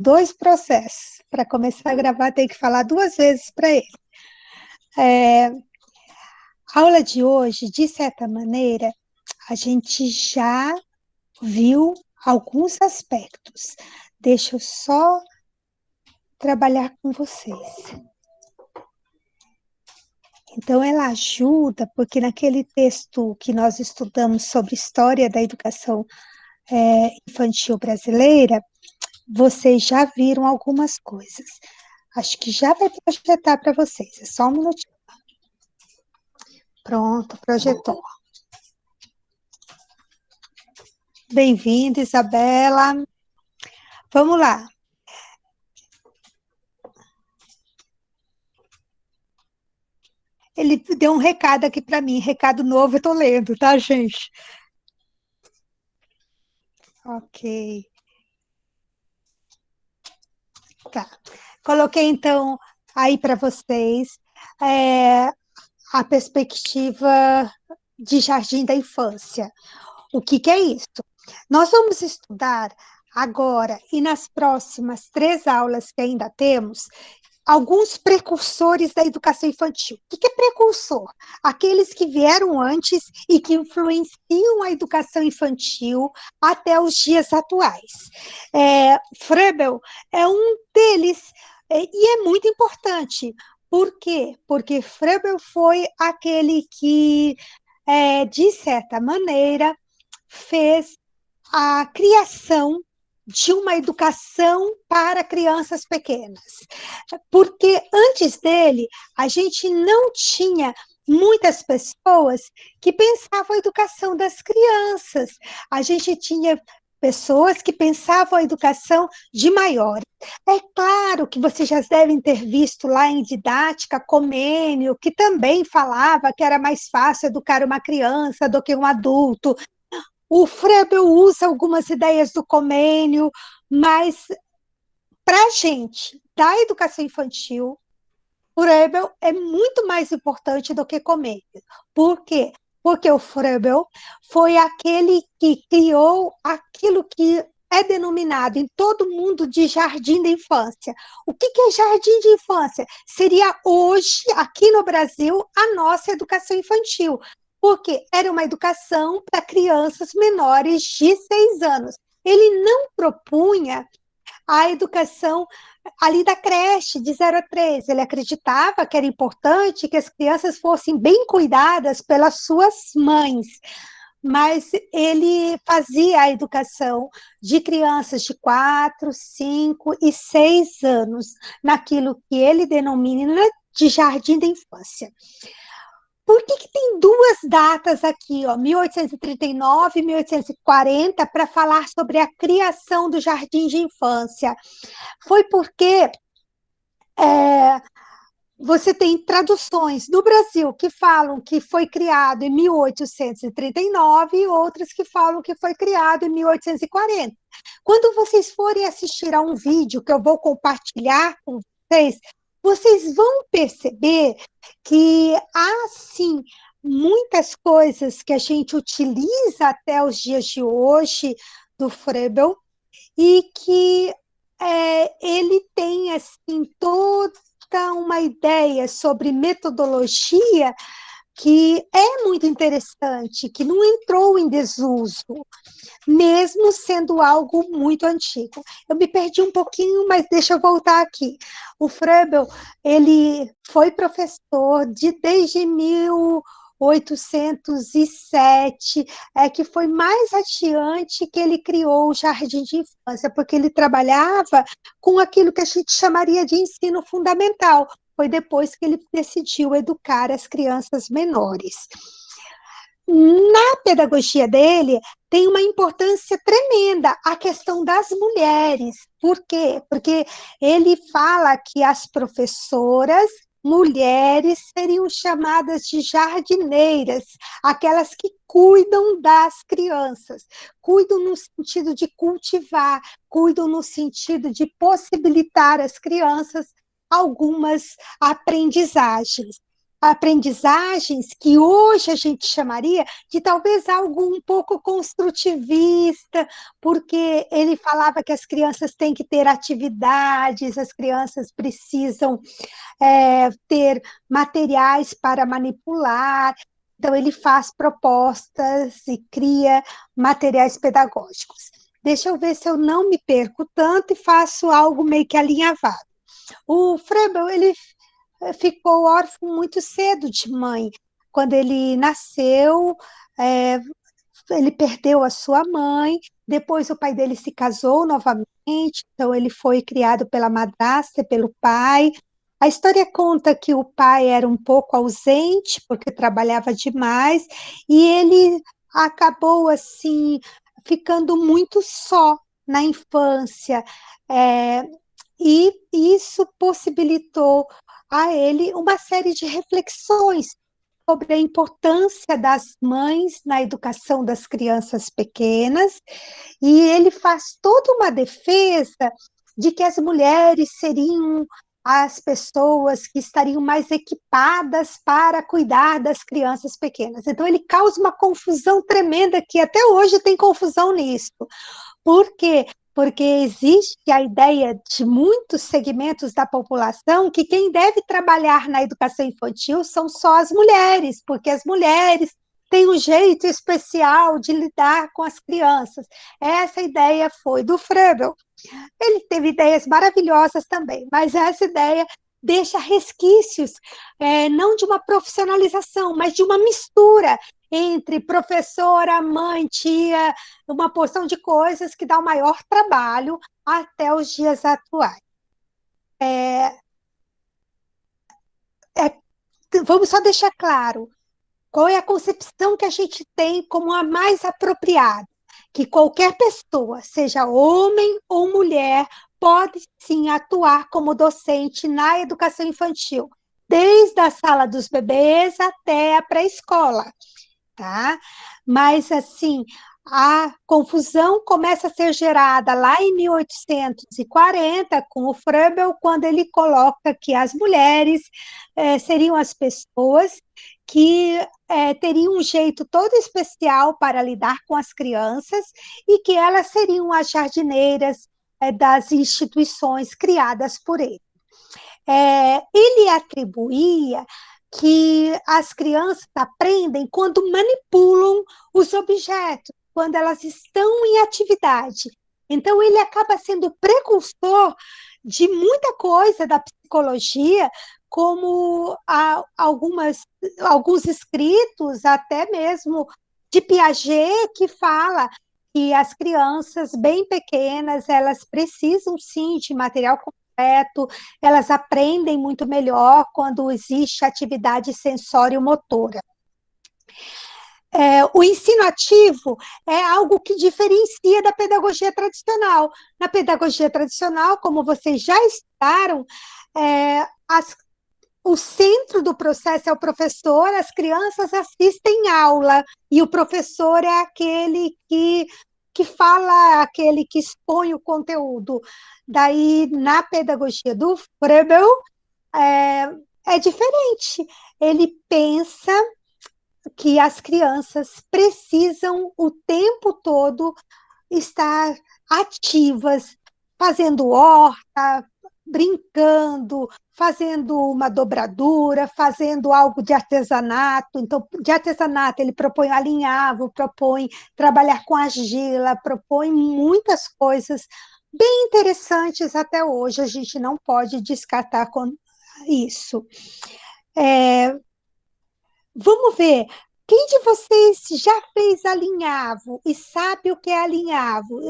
dois processos. Para começar a gravar, tem que falar duas vezes para ele. A aula de hoje, de certa maneira, a gente já viu alguns aspectos. Deixa eu só trabalhar com vocês. Então, ela ajuda, porque naquele texto que nós estudamos sobre história da educação infantil brasileira, vocês já viram algumas coisas. Acho que já vai projetar para vocês. É só um minutinho. Pronto, projetou. Bem-vinda, Isabela. Vamos lá. Ele deu um recado aqui para mim, recado novo, eu estou lendo, tá, gente? Ok. Tá. Coloquei, então, aí para vocês a perspectiva de jardim da infância. O que é isso? Nós vamos estudar agora e nas próximas 3 aulas que ainda temos, alguns precursores da educação infantil. O que é precursor? Aqueles que vieram antes e que influenciam a educação infantil até os dias atuais. Froebel é um deles, e é muito importante. Por quê? Porque Froebel foi aquele que, de certa maneira, fez a criação de uma educação para crianças pequenas. Porque antes dele, a gente não tinha muitas pessoas que pensavam a educação das crianças. A gente tinha pessoas que pensavam a educação de maiores. É claro que vocês já devem ter visto lá em didática Comênio, que também falava que era mais fácil educar uma criança do que um adulto. O Froebel usa algumas ideias do Comênio, mas para a gente, da educação infantil, Froebel é muito mais importante do que Comênio. Por quê? Porque o Froebel foi aquele que criou aquilo que é denominado em todo mundo de jardim da infância. O que é jardim de infância? Seria hoje, aqui no Brasil, a nossa educação infantil, porque era uma educação para crianças menores de 6 anos. Ele não propunha a educação ali da creche, de 0 a 3. Ele acreditava que era importante que as crianças fossem bem cuidadas pelas suas mães, mas ele fazia a educação de crianças de 4, 5 e 6 anos, naquilo que ele denomina de jardim da infância. Por que tem duas datas aqui, ó, 1839 e 1840, para falar sobre a criação do jardim de infância? Foi porque você tem traduções do Brasil que falam que foi criado em 1839 e outras que falam que foi criado em 1840. Quando vocês forem assistir a um vídeo que eu vou compartilhar com vocês, vocês vão perceber que há, sim, muitas coisas que a gente utiliza até os dias de hoje do Froebel e que ele tem, assim, toda uma ideia sobre metodologia que é muito interessante, que não entrou em desuso, mesmo sendo algo muito antigo. Eu me perdi um pouquinho, mas deixa eu voltar aqui. O Froebel, ele foi professor desde 1807, que foi mais adiante que ele criou o Jardim de Infância, porque ele trabalhava com aquilo que a gente chamaria de ensino fundamental. Foi depois que ele decidiu educar as crianças menores. Na pedagogia dele, tem uma importância tremenda a questão das mulheres. Por quê? Porque ele fala que as professoras mulheres seriam chamadas de jardineiras, aquelas que cuidam das crianças, cuidam no sentido de cultivar, cuidam no sentido de possibilitar às crianças algumas aprendizagens. aprendizagens que hoje a gente chamaria de talvez algo um pouco construtivista, porque ele falava que as crianças têm que ter atividades, as crianças precisam ter materiais para manipular. Então, ele faz propostas e cria materiais pedagógicos. Deixa eu ver se eu não me perco tanto e faço algo meio que alinhavado. O Froebel, ele ficou órfão muito cedo de mãe. Quando ele nasceu, é, ele perdeu a sua mãe, depois o pai dele se casou novamente, então ele foi criado pela madrasta e pelo pai. A história conta que o pai era um pouco ausente, porque trabalhava demais, e ele acabou assim ficando muito só na infância. É, e isso possibilitou a ele uma série de reflexões sobre a importância das mães na educação das crianças pequenas, e ele faz toda uma defesa de que as mulheres seriam as pessoas que estariam mais equipadas para cuidar das crianças pequenas. Então, ele causa uma confusão tremenda, que até hoje tem confusão nisso. Por quê? Porque existe a ideia de muitos segmentos da população que quem deve trabalhar na educação infantil são só as mulheres, porque as mulheres têm um jeito especial de lidar com as crianças. Essa ideia foi do Froebel. Ele teve ideias maravilhosas também, mas essa ideia deixa resquícios, não de uma profissionalização, mas de uma mistura entre professora, mãe, tia, uma porção de coisas que dá o maior trabalho até os dias atuais. Vamos só deixar claro qual é a concepção que a gente tem como a mais apropriada, que qualquer pessoa, seja homem ou mulher, pode sim atuar como docente na educação infantil, desde a sala dos bebês até a pré-escola, tá? Mas, assim, a confusão começa a ser gerada lá em 1840, com o Froebel, quando ele coloca que as mulheres seriam as pessoas que teriam um jeito todo especial para lidar com as crianças e que elas seriam as jardineiras das instituições criadas por ele. Ele atribuía que as crianças aprendem quando manipulam os objetos, quando elas estão em atividade. Então, ele acaba sendo precursor de muita coisa da psicologia, como alguns escritos, até mesmo de Piaget, que fala que as crianças bem pequenas, elas precisam sim de material completo, elas aprendem muito melhor quando existe atividade sensório-motora. O ensino ativo é algo que diferencia da pedagogia tradicional. Na pedagogia tradicional, como vocês já estudaram, o centro do processo é o professor, as crianças assistem aula, e o professor é aquele que fala, aquele que expõe o conteúdo. Daí, na pedagogia do Froebel, é diferente. Ele pensa que as crianças precisam o tempo todo estar ativas, fazendo horta, brincando, fazendo uma dobradura, fazendo algo de artesanato. Então, de artesanato, ele propõe alinhavo, propõe trabalhar com argila, propõe muitas coisas bem interessantes até hoje. A gente não pode descartar com isso. Vamos ver. Quem de vocês já fez alinhavo e sabe o que é alinhavo?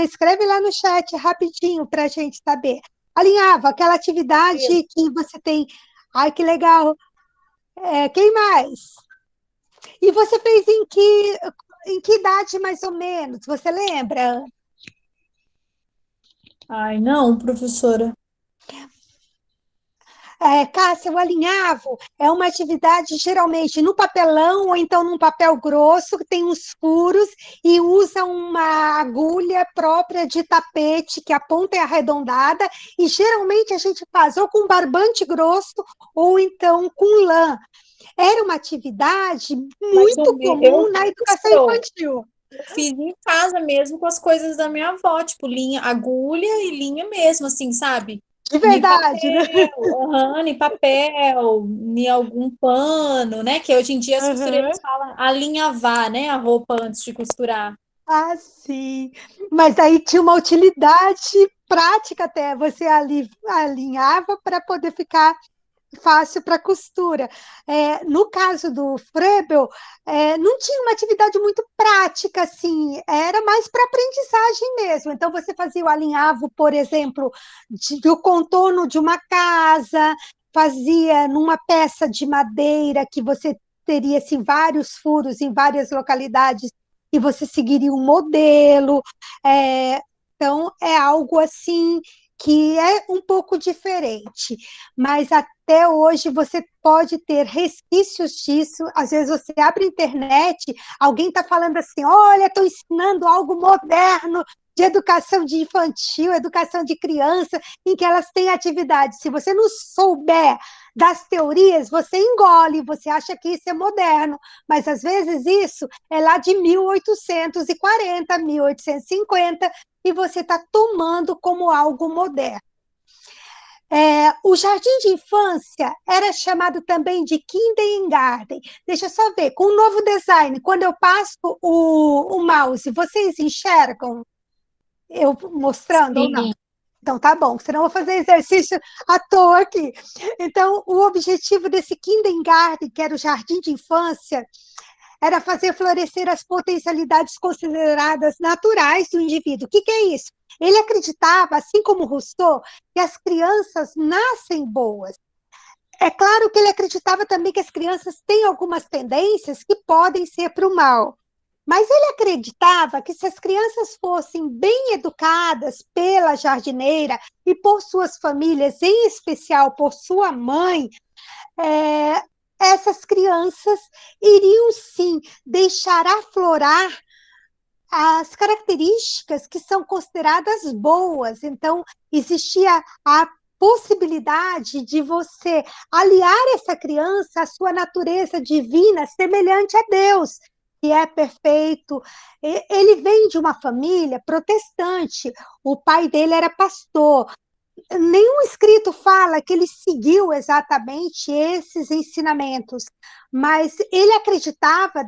Escreve lá no chat rapidinho para a gente saber. Alinhavo, aquela atividade que você tem. Ai, que legal. Quem mais? E você fez em que idade, mais ou menos? Você lembra? Ai, não, professora. Cássia, o alinhavo é uma atividade geralmente no papelão ou então num papel grosso, que tem uns furos e usa uma agulha própria de tapete, que a ponta é arredondada, e geralmente a gente faz ou com barbante grosso ou então com lã. Era uma atividade Mas muito eu comum na fiz, educação infantil. eu fiz em casa mesmo com as coisas da minha avó, tipo linha, agulha e linha mesmo, assim, sabe? De Em verdade, né? papel, aham, em papel, em algum pano, né? Que hoje em dia as Uhum. costureiras falam alinhavar, né? A roupa antes de costurar. Ah, sim. Mas aí tinha uma utilidade prática até. Você ali alinhava para poder ficar fácil para costura. No caso do Frebel, não tinha uma atividade muito prática, assim, era mais para aprendizagem mesmo. Então, você fazia o alinhavo, por exemplo, do contorno de uma casa, fazia numa peça de madeira que você teria assim, vários furos em várias localidades e você seguiria um modelo. Então, é algo assim que é um pouco diferente, mas até hoje você pode ter resquícios disso. Às vezes você abre a internet, alguém está falando assim: olha, estou ensinando algo moderno de educação de infantil, educação de criança, em que elas têm atividade. Se você não souber das teorias, você engole, você acha que isso é moderno, mas às vezes isso é lá de 1840, 1850, e você está tomando como algo moderno. O jardim de infância era chamado também de kindergarten. Deixa eu só ver, com o novo design, quando eu passo o mouse, vocês enxergam eu mostrando ou não? Sim. Então tá bom, senão eu vou fazer exercício à toa aqui. Então, o objetivo desse kindergarten, que era o jardim de infância, era fazer florescer as potencialidades consideradas naturais do indivíduo. O que é isso? Ele acreditava, assim como Rousseau, que as crianças nascem boas. É claro que ele acreditava também que as crianças têm algumas tendências que podem ser para o mal. Mas ele acreditava que se as crianças fossem bem educadas pela jardineira e por suas famílias, em especial por sua mãe, é, essas crianças iriam sim deixar aflorar as características que são consideradas boas. Então, existia a possibilidade de você aliar essa criança à sua natureza divina, semelhante a Deus, que é perfeito. Ele vem de uma família protestante, o pai dele era pastor. Nenhum escrito fala que ele seguiu exatamente esses ensinamentos, mas ele acreditava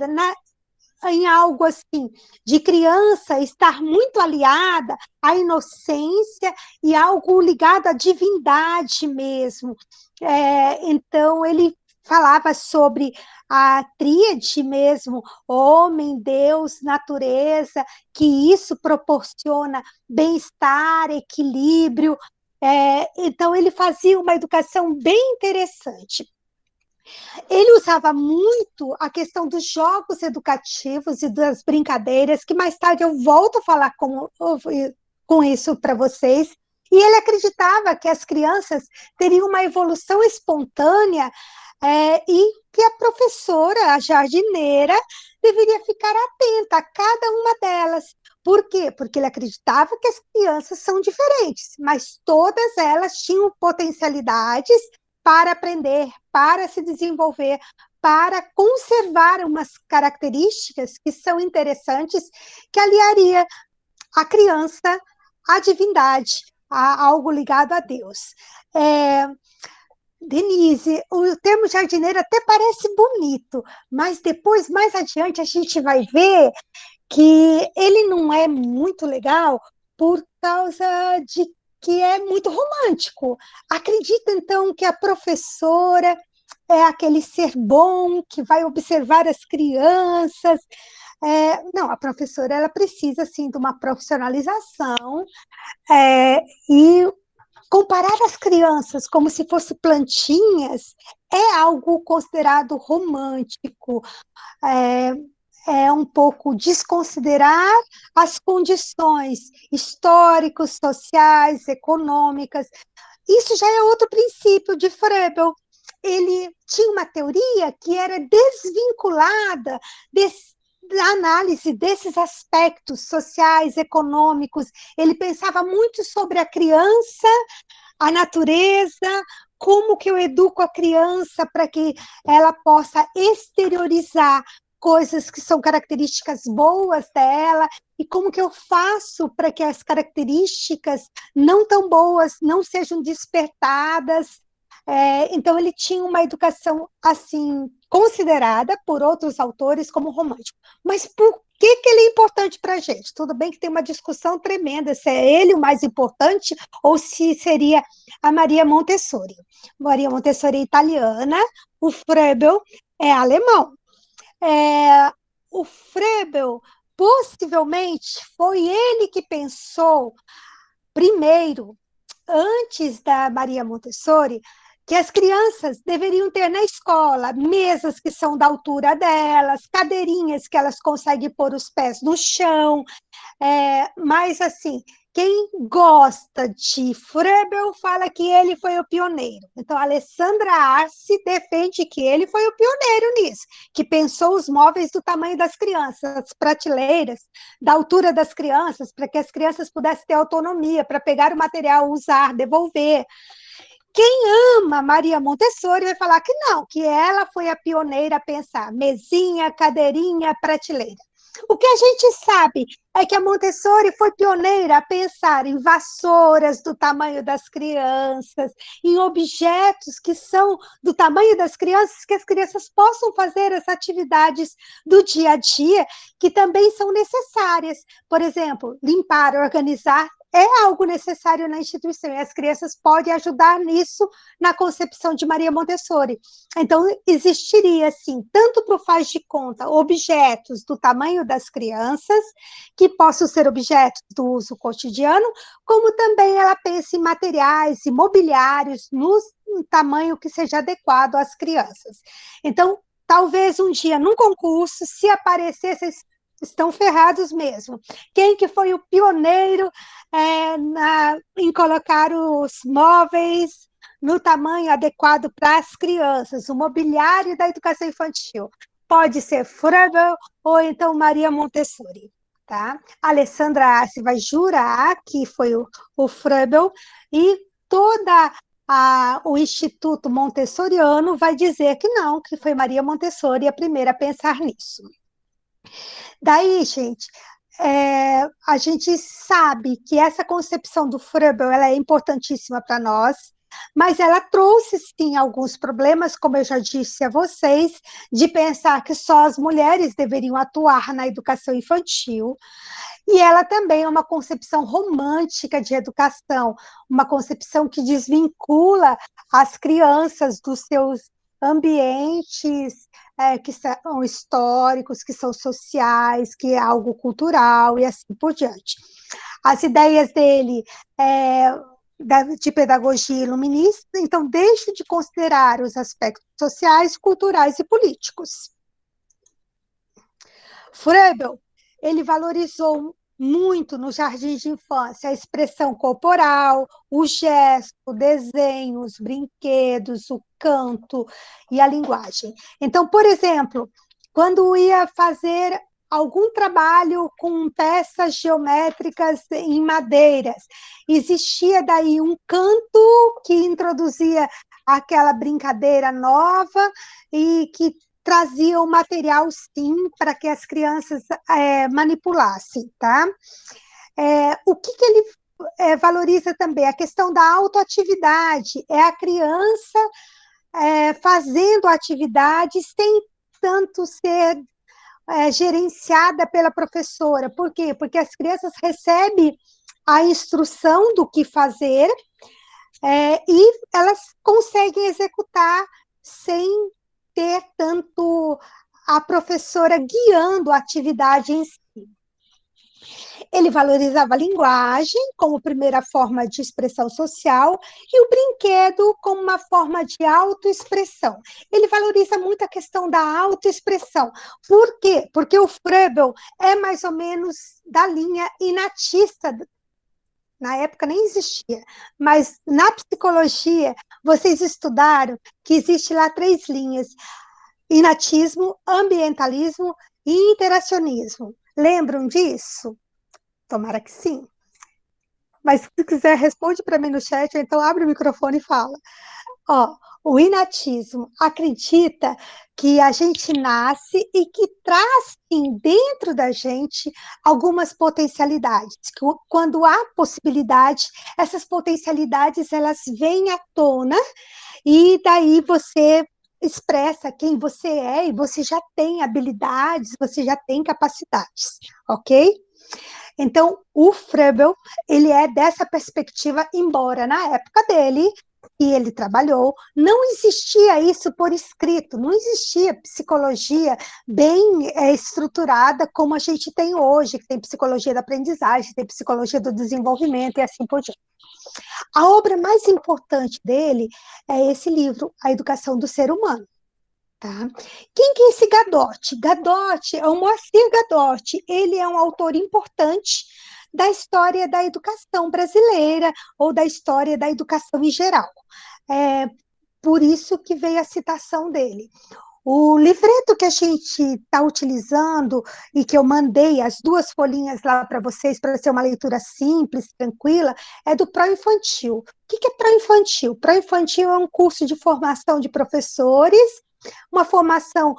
em algo assim, de criança estar muito aliada à inocência e algo ligado à divindade mesmo. Então, ele falava sobre a tríade mesmo, homem, Deus, natureza, que isso proporciona bem-estar, equilíbrio. Então, ele fazia uma educação bem interessante. Ele usava muito a questão dos jogos educativos e das brincadeiras, que mais tarde eu volto a falar com isso para vocês. E ele acreditava que as crianças teriam uma evolução espontânea e que a professora, a jardineira, deveria ficar atenta a cada uma delas. Por quê? Porque ele acreditava que as crianças são diferentes, mas todas elas tinham potencialidades para aprender, para se desenvolver, para conservar umas características que são interessantes, que aliaria a criança à divindade, a algo ligado a Deus. Denise, o termo jardineiro até parece bonito, mas depois, mais adiante, a gente vai ver que ele não é muito legal por causa de que é muito romântico. Acredita, então, que a professora é aquele ser bom que vai observar as crianças. Não, a professora ela precisa, sim, de uma profissionalização e comparar as crianças como se fossem plantinhas é algo considerado romântico, é, é um pouco desconsiderar as condições históricas, sociais, econômicas isso já é outro princípio de Froebel. Ele tinha uma teoria que era desvinculada da análise desses aspectos sociais, econômicos. Ele pensava muito sobre a criança, a natureza, como que eu educo a criança para que ela possa exteriorizar coisas que são características boas dela, e como que eu faço para que as características não tão boas não sejam despertadas. Então, ele tinha uma educação assim considerada por outros autores como romântico. Mas por que ele é importante para a gente? Tudo bem que tem uma discussão tremenda se é ele o mais importante ou se seria a Maria Montessori. Maria Montessori é italiana, o Froebel é alemão. O Froebel, possivelmente, foi ele que pensou primeiro, antes da Maria Montessori, que as crianças deveriam ter na escola mesas que são da altura delas, cadeirinhas que elas conseguem pôr os pés no chão, mas, assim, quem gosta de Froebel fala que ele foi o pioneiro. Então, a Alessandra Arce defende que ele foi o pioneiro nisso, que pensou os móveis do tamanho das crianças, as prateleiras, da altura das crianças, para que as crianças pudessem ter autonomia para pegar o material, usar, devolver. Quem ama Maria Montessori vai falar que não, que ela foi a pioneira a pensar mesinha, cadeirinha, prateleira. O que a gente sabe é que a Montessori foi pioneira a pensar em vassouras do tamanho das crianças, em objetos que são do tamanho das crianças, que as crianças possam fazer as atividades do dia a dia, que também são necessárias. Por exemplo, limpar, organizar é algo necessário na instituição, e as crianças podem ajudar nisso na concepção de Maria Montessori. Então, existiria, sim, tanto para o faz de conta, objetos do tamanho das crianças, que possam ser objetos do uso cotidiano, como também ela pensa em materiais, imobiliários, no tamanho que seja adequado às crianças. Então, talvez um dia, num concurso, se aparecer, vocês estão ferrados mesmo. Quem que foi o pioneiro em colocar os móveis no tamanho adequado para as crianças, o mobiliário da educação infantil? Pode ser Froebel ou então Maria Montessori. Tá? A Alessandra Arce vai jurar que foi o Froebel, e o Instituto Montessoriano vai dizer que não, que foi Maria Montessori a primeira a pensar nisso. Daí, gente, a gente sabe que essa concepção do Froebel ela é importantíssima para nós, mas ela trouxe, sim, alguns problemas, como eu já disse a vocês, de pensar que só as mulheres deveriam atuar na educação infantil, e ela também é uma concepção romântica de educação, uma concepção que desvincula as crianças dos seus ambientes que são históricos, que são sociais, que é algo cultural e assim por diante. As ideias dele de pedagogia iluminista, então, deixa de considerar os aspectos sociais, culturais e políticos. Froebel, ele valorizou muito no jardim de infância a expressão corporal, o gesto, o desenho, os brinquedos, o canto e a linguagem. Então, por exemplo, quando ia fazer algum trabalho com peças geométricas em madeiras, existia daí um canto que introduzia aquela brincadeira nova e que trazia o material, sim, para que as crianças manipulassem, tá? O que ele valoriza também? A questão da autoatividade, é a criança fazendo atividade sem tanto ser gerenciada pela professora. Por quê? Porque as crianças recebem a instrução do que fazer e elas conseguem executar sem ter tanto a professora guiando a atividade em si. Ele valorizava a linguagem como primeira forma de expressão social e o brinquedo como uma forma de autoexpressão. Ele valoriza muito a questão da autoexpressão. Por quê? Porque o Froebel é mais ou menos da linha inatista Na época nem existia, mas na psicologia vocês estudaram que existe lá 3 linhas: inatismo, ambientalismo e interacionismo. Lembram disso? Tomara que sim. Mas se quiser, responde para mim no chat, ou então abre o microfone e fala. Ó, o inatismo acredita que a gente nasce e que traz sim, dentro da gente algumas potencialidades. Quando há possibilidade, essas potencialidades elas vêm à tona e daí você expressa quem você é e você já tem habilidades, você já tem capacidades, ok? Então, o Froebel, ele é dessa perspectiva, embora na época dele, e ele trabalhou, não existia isso por escrito, não existia psicologia bem estruturada como a gente tem hoje, que tem psicologia da aprendizagem, tem psicologia do desenvolvimento e assim por diante. A obra mais importante dele é esse livro, A Educação do Ser Humano. Tá? Quem que é esse Gadotti? Gadotti é o Moacir Gadotti. Ele é um autor importante da história da educação brasileira ou da história da educação em geral. É por isso que veio a citação dele. O livreto que a gente está utilizando e que eu mandei as 2 folhinhas lá para vocês, para ser uma leitura simples, tranquila, é do Pró-Infantil. O que é Pró-Infantil? Pró-Infantil é um curso de formação de professores, uma formação,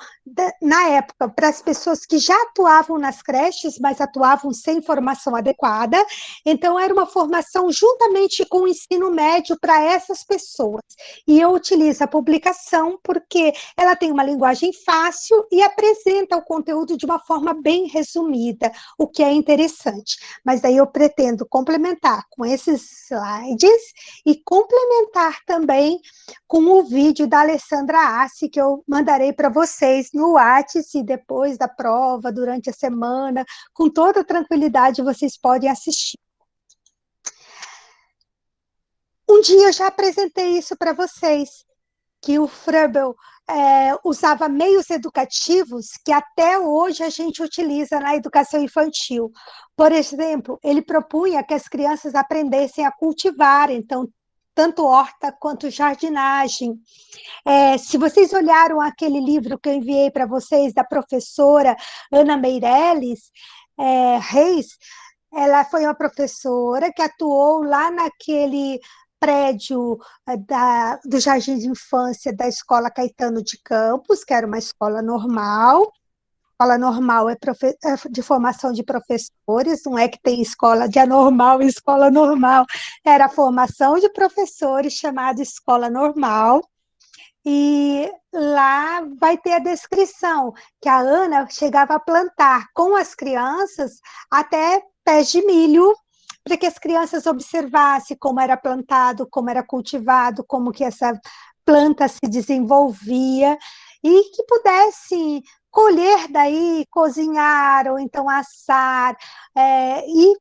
na época, para as pessoas que já atuavam nas creches, mas atuavam sem formação adequada. Então, era uma formação juntamente com o ensino médio para essas pessoas. E eu utilizo a publicação porque ela tem uma linguagem fácil e apresenta o conteúdo de uma forma bem resumida, o que é interessante. Mas daí eu pretendo complementar com esses slides e complementar também com o vídeo da Alessandra Assi, que eu mandarei para vocês no WhatsApp depois da prova, durante a semana, com toda tranquilidade vocês podem assistir. Um dia eu já apresentei isso para vocês, que o Froebel usava meios educativos que até hoje a gente utiliza na educação infantil. Por exemplo, ele propunha que as crianças aprendessem a cultivar, então, tanto horta quanto jardinagem. Se vocês olharam aquele livro que eu enviei para vocês, da professora Ana Meirelles Reis, ela foi uma professora que atuou lá naquele prédio do Jardim de Infância da Escola Caetano de Campos, que era uma escola normal. Escola normal é de formação de professores, não é que tem escola de anormal e escola normal. Era a formação de professores, chamada escola normal. E lá vai ter a descrição que a Ana chegava a plantar com as crianças até pés de milho, para que as crianças observassem como era plantado, como era cultivado, como que essa planta se desenvolvia e que pudessem colher daí, cozinhar ou então assar e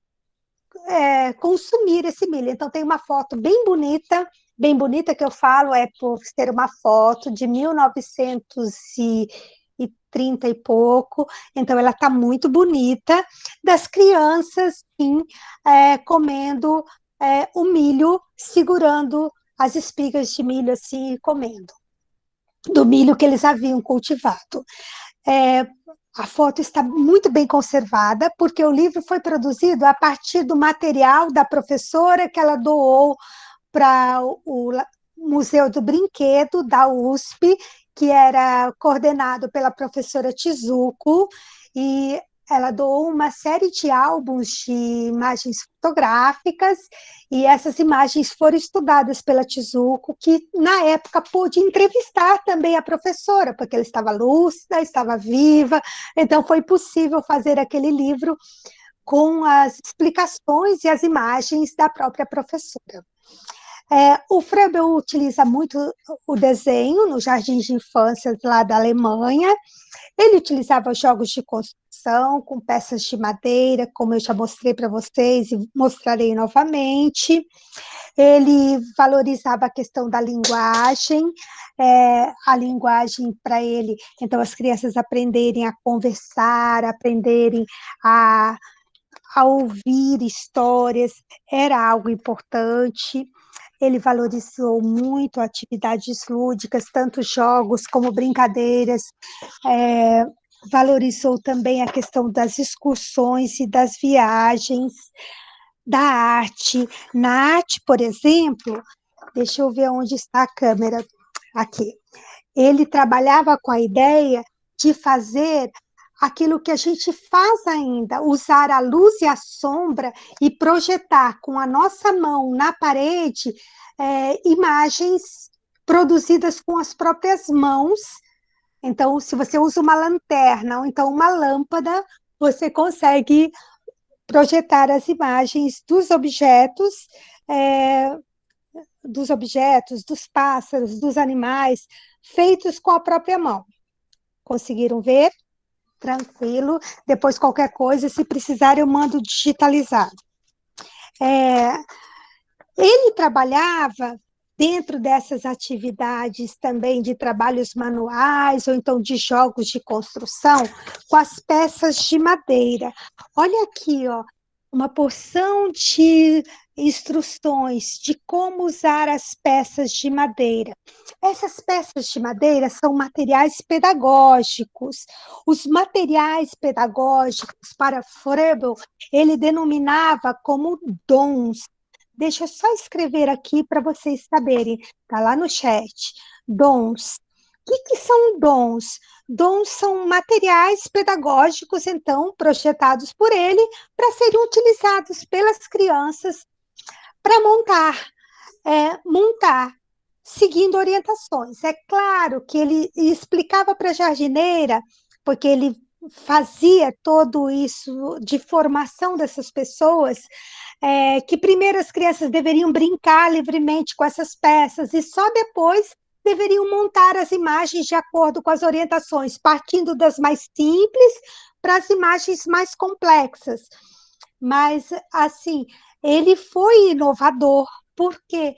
consumir esse milho. Então tem uma foto bem bonita que eu falo, é por ser uma foto de 1930 e pouco, então ela está muito bonita, das crianças, sim, comendo o milho, segurando as espigas de milho assim e comendo, do milho que eles haviam cultivado. A foto está muito bem conservada, porque o livro foi produzido a partir do material da professora que ela doou para o Museu do Brinquedo da USP, que era coordenado pela professora Tizuco, e ela doou uma série de álbuns de imagens fotográficas, e essas imagens foram estudadas pela Tizuco, que na época pôde entrevistar também a professora, porque ela estava lúcida, estava viva, então foi possível fazer aquele livro com as explicações e as imagens da própria professora. O Froebel utiliza muito o desenho no jardim de infância lá da Alemanha. Ele utilizava jogos de construção com peças de madeira, como eu já mostrei para vocês e mostrarei novamente. Ele valorizava a questão da linguagem, a linguagem para ele, então as crianças aprenderem a conversar, aprenderem a a ouvir histórias, era algo importante. Ele valorizou muito atividades lúdicas, tanto jogos como brincadeiras, é, valorizou também a questão das excursões e das viagens, da arte. Na arte, por exemplo, deixa eu ver onde está a câmera, aqui. Ele trabalhava com a ideia de fazer aquilo que a gente faz ainda, usar a luz e a sombra e projetar com a nossa mão na parede imagens produzidas com as próprias mãos. Então, se você usa uma lanterna ou então uma lâmpada, você consegue projetar as imagens é, dos objetos, dos pássaros, dos animais, feitos com a própria mão. Conseguiram ver? Tranquilo. Depois, qualquer coisa, se precisar, eu mando digitalizado. Ele trabalhava dentro dessas atividades também de trabalhos manuais ou então de jogos de construção com as peças de madeira. Olha aqui, ó, uma porção de instruções de como usar as peças de madeira. Essas peças de madeira são materiais pedagógicos. Os materiais pedagógicos para Froebel, ele denominava como dons. Deixa eu só escrever aqui para vocês saberem. Está lá no chat. Dons. O que são dons? Dons são materiais pedagógicos, então, projetados por ele para serem utilizados pelas crianças para montar, seguindo orientações. É claro que ele explicava para a jardineira, porque ele fazia todo isso de formação dessas pessoas, que primeiro as crianças deveriam brincar livremente com essas peças e só depois deveriam montar as imagens de acordo com as orientações, partindo das mais simples para as imagens mais complexas. Mas, assim, ele foi inovador, porque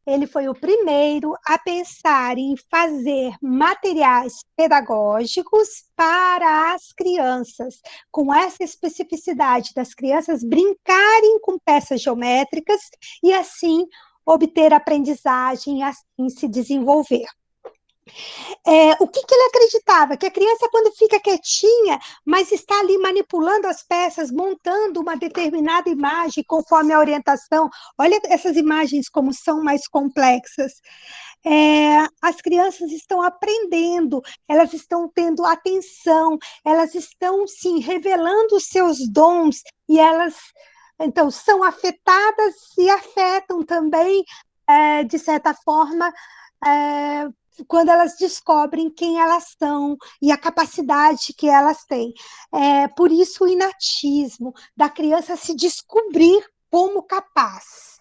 ele foi o primeiro a pensar em fazer materiais pedagógicos para as crianças, com essa especificidade das crianças brincarem com peças geométricas e assim obter aprendizagem e assim se desenvolver. O que ele acreditava? Que a criança, quando fica quietinha, mas está ali manipulando as peças, montando uma determinada imagem conforme a orientação. Olha essas imagens como são mais complexas. As crianças estão aprendendo, elas estão tendo atenção, elas estão, sim, revelando os seus dons e elas, então, são afetadas e afetam também, de certa forma, é, quando elas descobrem quem elas são e a capacidade que elas têm. Por isso o inatismo da criança se descobrir como capaz.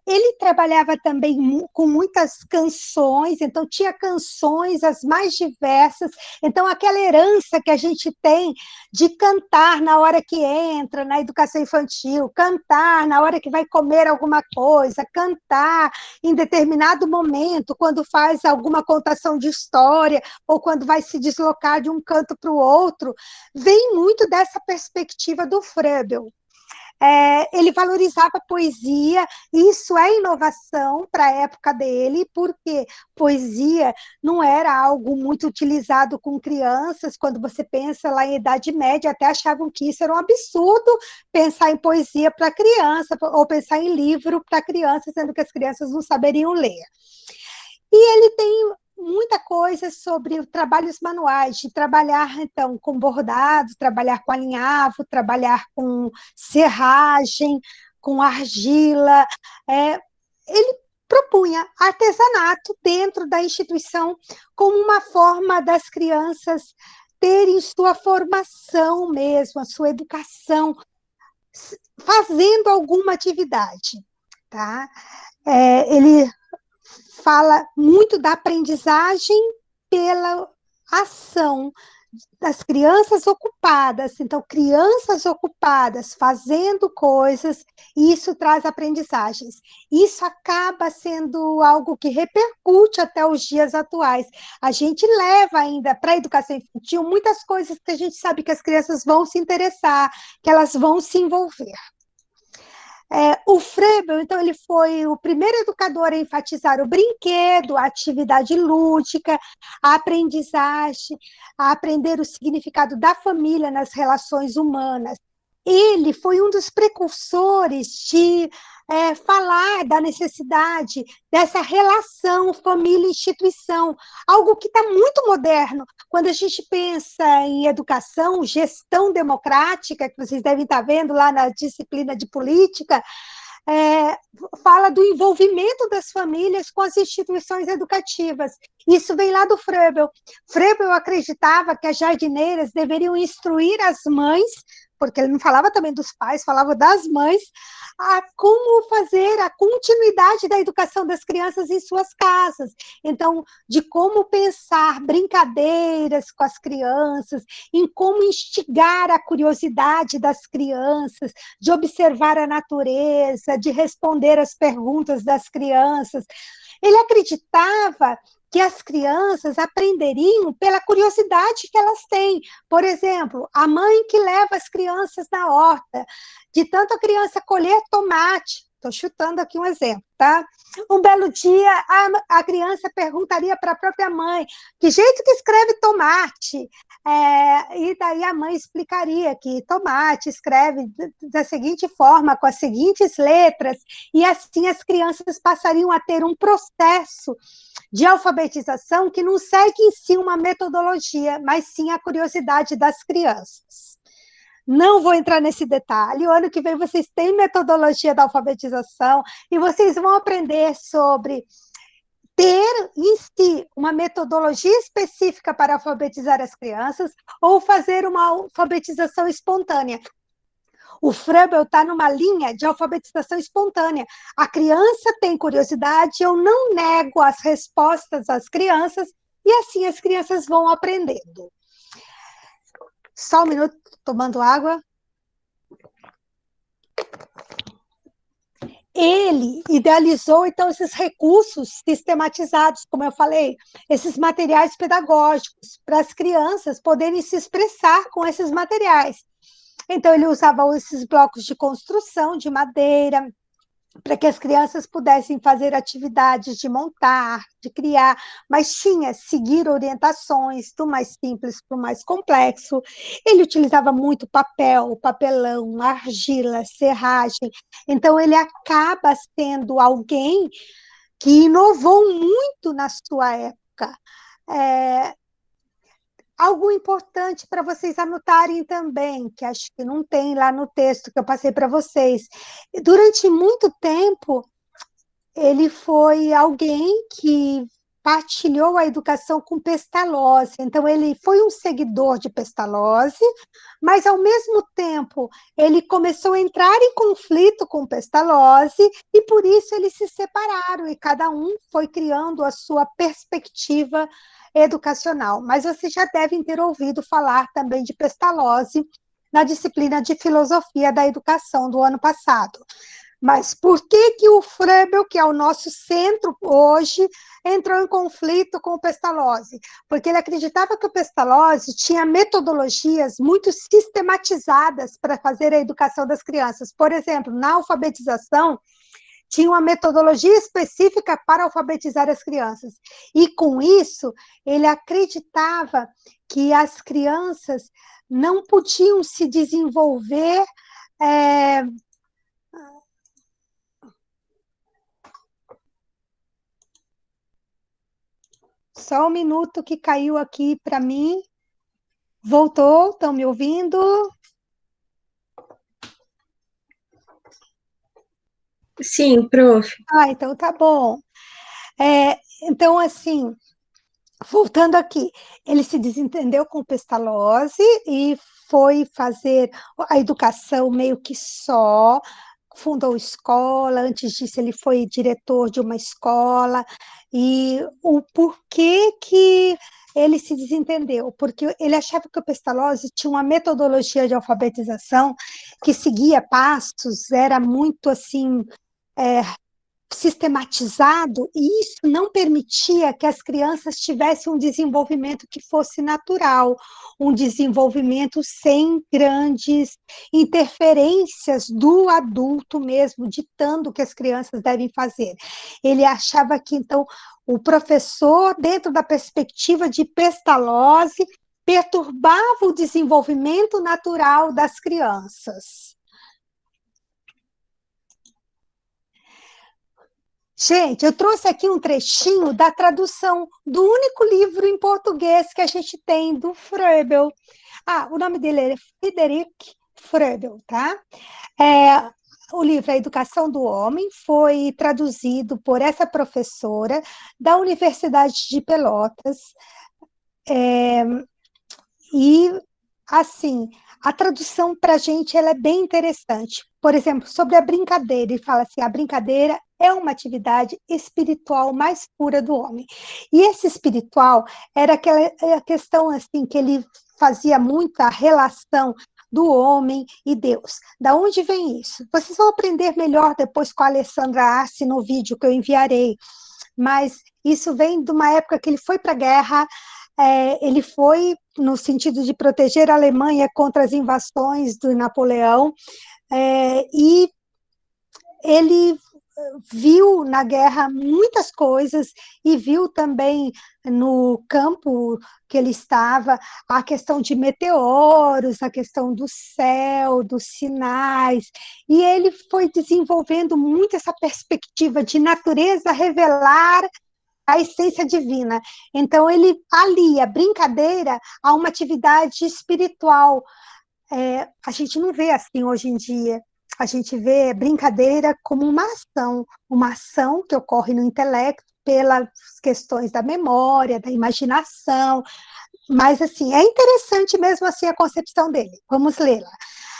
Ele trabalhava também com muitas canções, então tinha canções as mais diversas, então aquela herança que a gente tem de cantar na hora que entra na educação infantil, cantar na hora que vai comer alguma coisa, cantar em determinado momento, quando faz alguma contação de história, ou quando vai se deslocar de um canto para o outro, vem muito dessa perspectiva do Froebel. Ele valorizava a poesia, isso é inovação para a época dele, porque poesia não era algo muito utilizado com crianças. Quando você pensa lá em Idade Média, até achavam que isso era um absurdo, pensar em poesia para criança, ou pensar em livro para criança, sendo que as crianças não saberiam ler. E ele tem muita coisa sobre trabalhos manuais, de trabalhar, então, com bordado, trabalhar com alinhavo, trabalhar com serragem, com argila. Ele propunha artesanato dentro da instituição como uma forma das crianças terem sua formação mesmo, a sua educação, fazendo alguma atividade. Tá? Ele fala muito da aprendizagem pela ação, das crianças ocupadas. Então, crianças ocupadas fazendo coisas, isso traz aprendizagens. Isso acaba sendo algo que repercute até os dias atuais. A gente leva ainda para a educação infantil muitas coisas que a gente sabe que as crianças vão se interessar, que elas vão se envolver. O Froebel, então, ele foi o primeiro educador a enfatizar o brinquedo, a atividade lúdica, a aprendizagem, a aprender o significado da família nas relações humanas. Ele foi um dos precursores de falar da necessidade dessa relação família-instituição, algo que está muito moderno. Quando a gente pensa em educação, gestão democrática, que vocês devem estar vendo lá na disciplina de política, fala do envolvimento das famílias com as instituições educativas. Isso vem lá do Froebel. Froebel acreditava que as jardineiras deveriam instruir as mães, porque ele não falava também dos pais, falava das mães, a como fazer a continuidade da educação das crianças em suas casas. Então, de como pensar brincadeiras com as crianças, em como instigar a curiosidade das crianças, de observar a natureza, de responder às perguntas das crianças. Ele acreditava que as crianças aprenderiam pela curiosidade que elas têm. Por exemplo, a mãe que leva as crianças na horta, de tanto a criança colher tomate, estou chutando aqui um exemplo, tá? Um belo dia, a criança perguntaria para a própria mãe que jeito que escreve tomate? E daí a mãe explicaria que tomate escreve da seguinte forma, com as seguintes letras, e assim as crianças passariam a ter um processo de alfabetização que não segue em si uma metodologia, mas sim a curiosidade das crianças. Não vou entrar nesse detalhe. O ano que vem vocês têm metodologia da alfabetização e vocês vão aprender sobre ter em si uma metodologia específica para alfabetizar as crianças ou fazer uma alfabetização espontânea. O Froebel está numa linha de alfabetização espontânea. A criança tem curiosidade, eu não nego as respostas às crianças, e assim as crianças vão aprendendo. Só um minuto, tomando água. Ele idealizou, então, esses recursos sistematizados, como eu falei, esses materiais pedagógicos, para as crianças poderem se expressar com esses materiais. Então, ele usava esses blocos de construção de madeira, para que as crianças pudessem fazer atividades de montar, de criar, mas tinha seguir orientações do mais simples para o mais complexo. Ele utilizava muito papel, papelão, argila, serragem. Então, ele acaba sendo alguém que inovou muito na sua época. Algo importante para vocês anotarem também, que acho que não tem lá no texto que eu passei para vocês. Durante muito tempo, ele foi alguém que partilhou a educação com Pestalozzi. Então, ele foi um seguidor de Pestalozzi, mas, ao mesmo tempo, ele começou a entrar em conflito com Pestalozzi e, por isso, eles se separaram e cada um foi criando a sua perspectiva educacional. Mas vocês já devem ter ouvido falar também de Pestalozzi na disciplina de Filosofia da Educação do ano passado. Mas por que o Froebel, que é o nosso centro hoje, entrou em conflito com o Pestalozzi? Porque ele acreditava que o Pestalozzi tinha metodologias muito sistematizadas para fazer a educação das crianças. Por exemplo, na alfabetização, tinha uma metodologia específica para alfabetizar as crianças. E, com isso, ele acreditava que as crianças não podiam se desenvolver Só um minuto que caiu aqui para mim. Voltou? Estão me ouvindo? Sim, prof. Então tá bom. Então, assim, voltando aqui, ele se desentendeu com o Pestalozzi e foi fazer a educação meio que só, fundou escola, antes disso ele foi diretor de uma escola, e o porquê que ele se desentendeu, porque ele achava que o Pestalozzi tinha uma metodologia de alfabetização que seguia passos, era muito assim, sistematizado, e isso não permitia que as crianças tivessem um desenvolvimento que fosse natural, um desenvolvimento sem grandes interferências do adulto mesmo, ditando o que as crianças devem fazer. Ele achava que, então, o professor, dentro da perspectiva de Pestalozzi, perturbava o desenvolvimento natural das crianças. Gente, eu trouxe aqui um trechinho da tradução do único livro em português que a gente tem do Froebel. O nome dele é Friedrich Froebel, tá? O livro A Educação do Homem foi traduzido por essa professora da Universidade de Pelotas. E, assim, a tradução para a gente ela é bem interessante. Por exemplo, sobre a brincadeira, ele fala assim, a brincadeira é uma atividade espiritual mais pura do homem. E esse espiritual era aquela questão assim que ele fazia muita relação do homem e Deus. Da onde vem isso? Vocês vão aprender melhor depois com a Alessandra Arce no vídeo que eu enviarei. Mas isso vem de uma época que ele foi para a guerra, ele foi no sentido de proteger a Alemanha contra as invasões do Napoleão, e ele viu na guerra muitas coisas e viu também no campo que ele estava a questão de meteoros, a questão do céu, dos sinais, e ele foi desenvolvendo muito essa perspectiva de natureza revelar a essência divina. Então, ele alia brincadeira a uma atividade espiritual. A gente não vê assim hoje em dia. A gente vê brincadeira como uma ação que ocorre no intelecto pelas questões da memória, da imaginação, mas assim, é interessante mesmo assim a concepção dele. Vamos lê-la.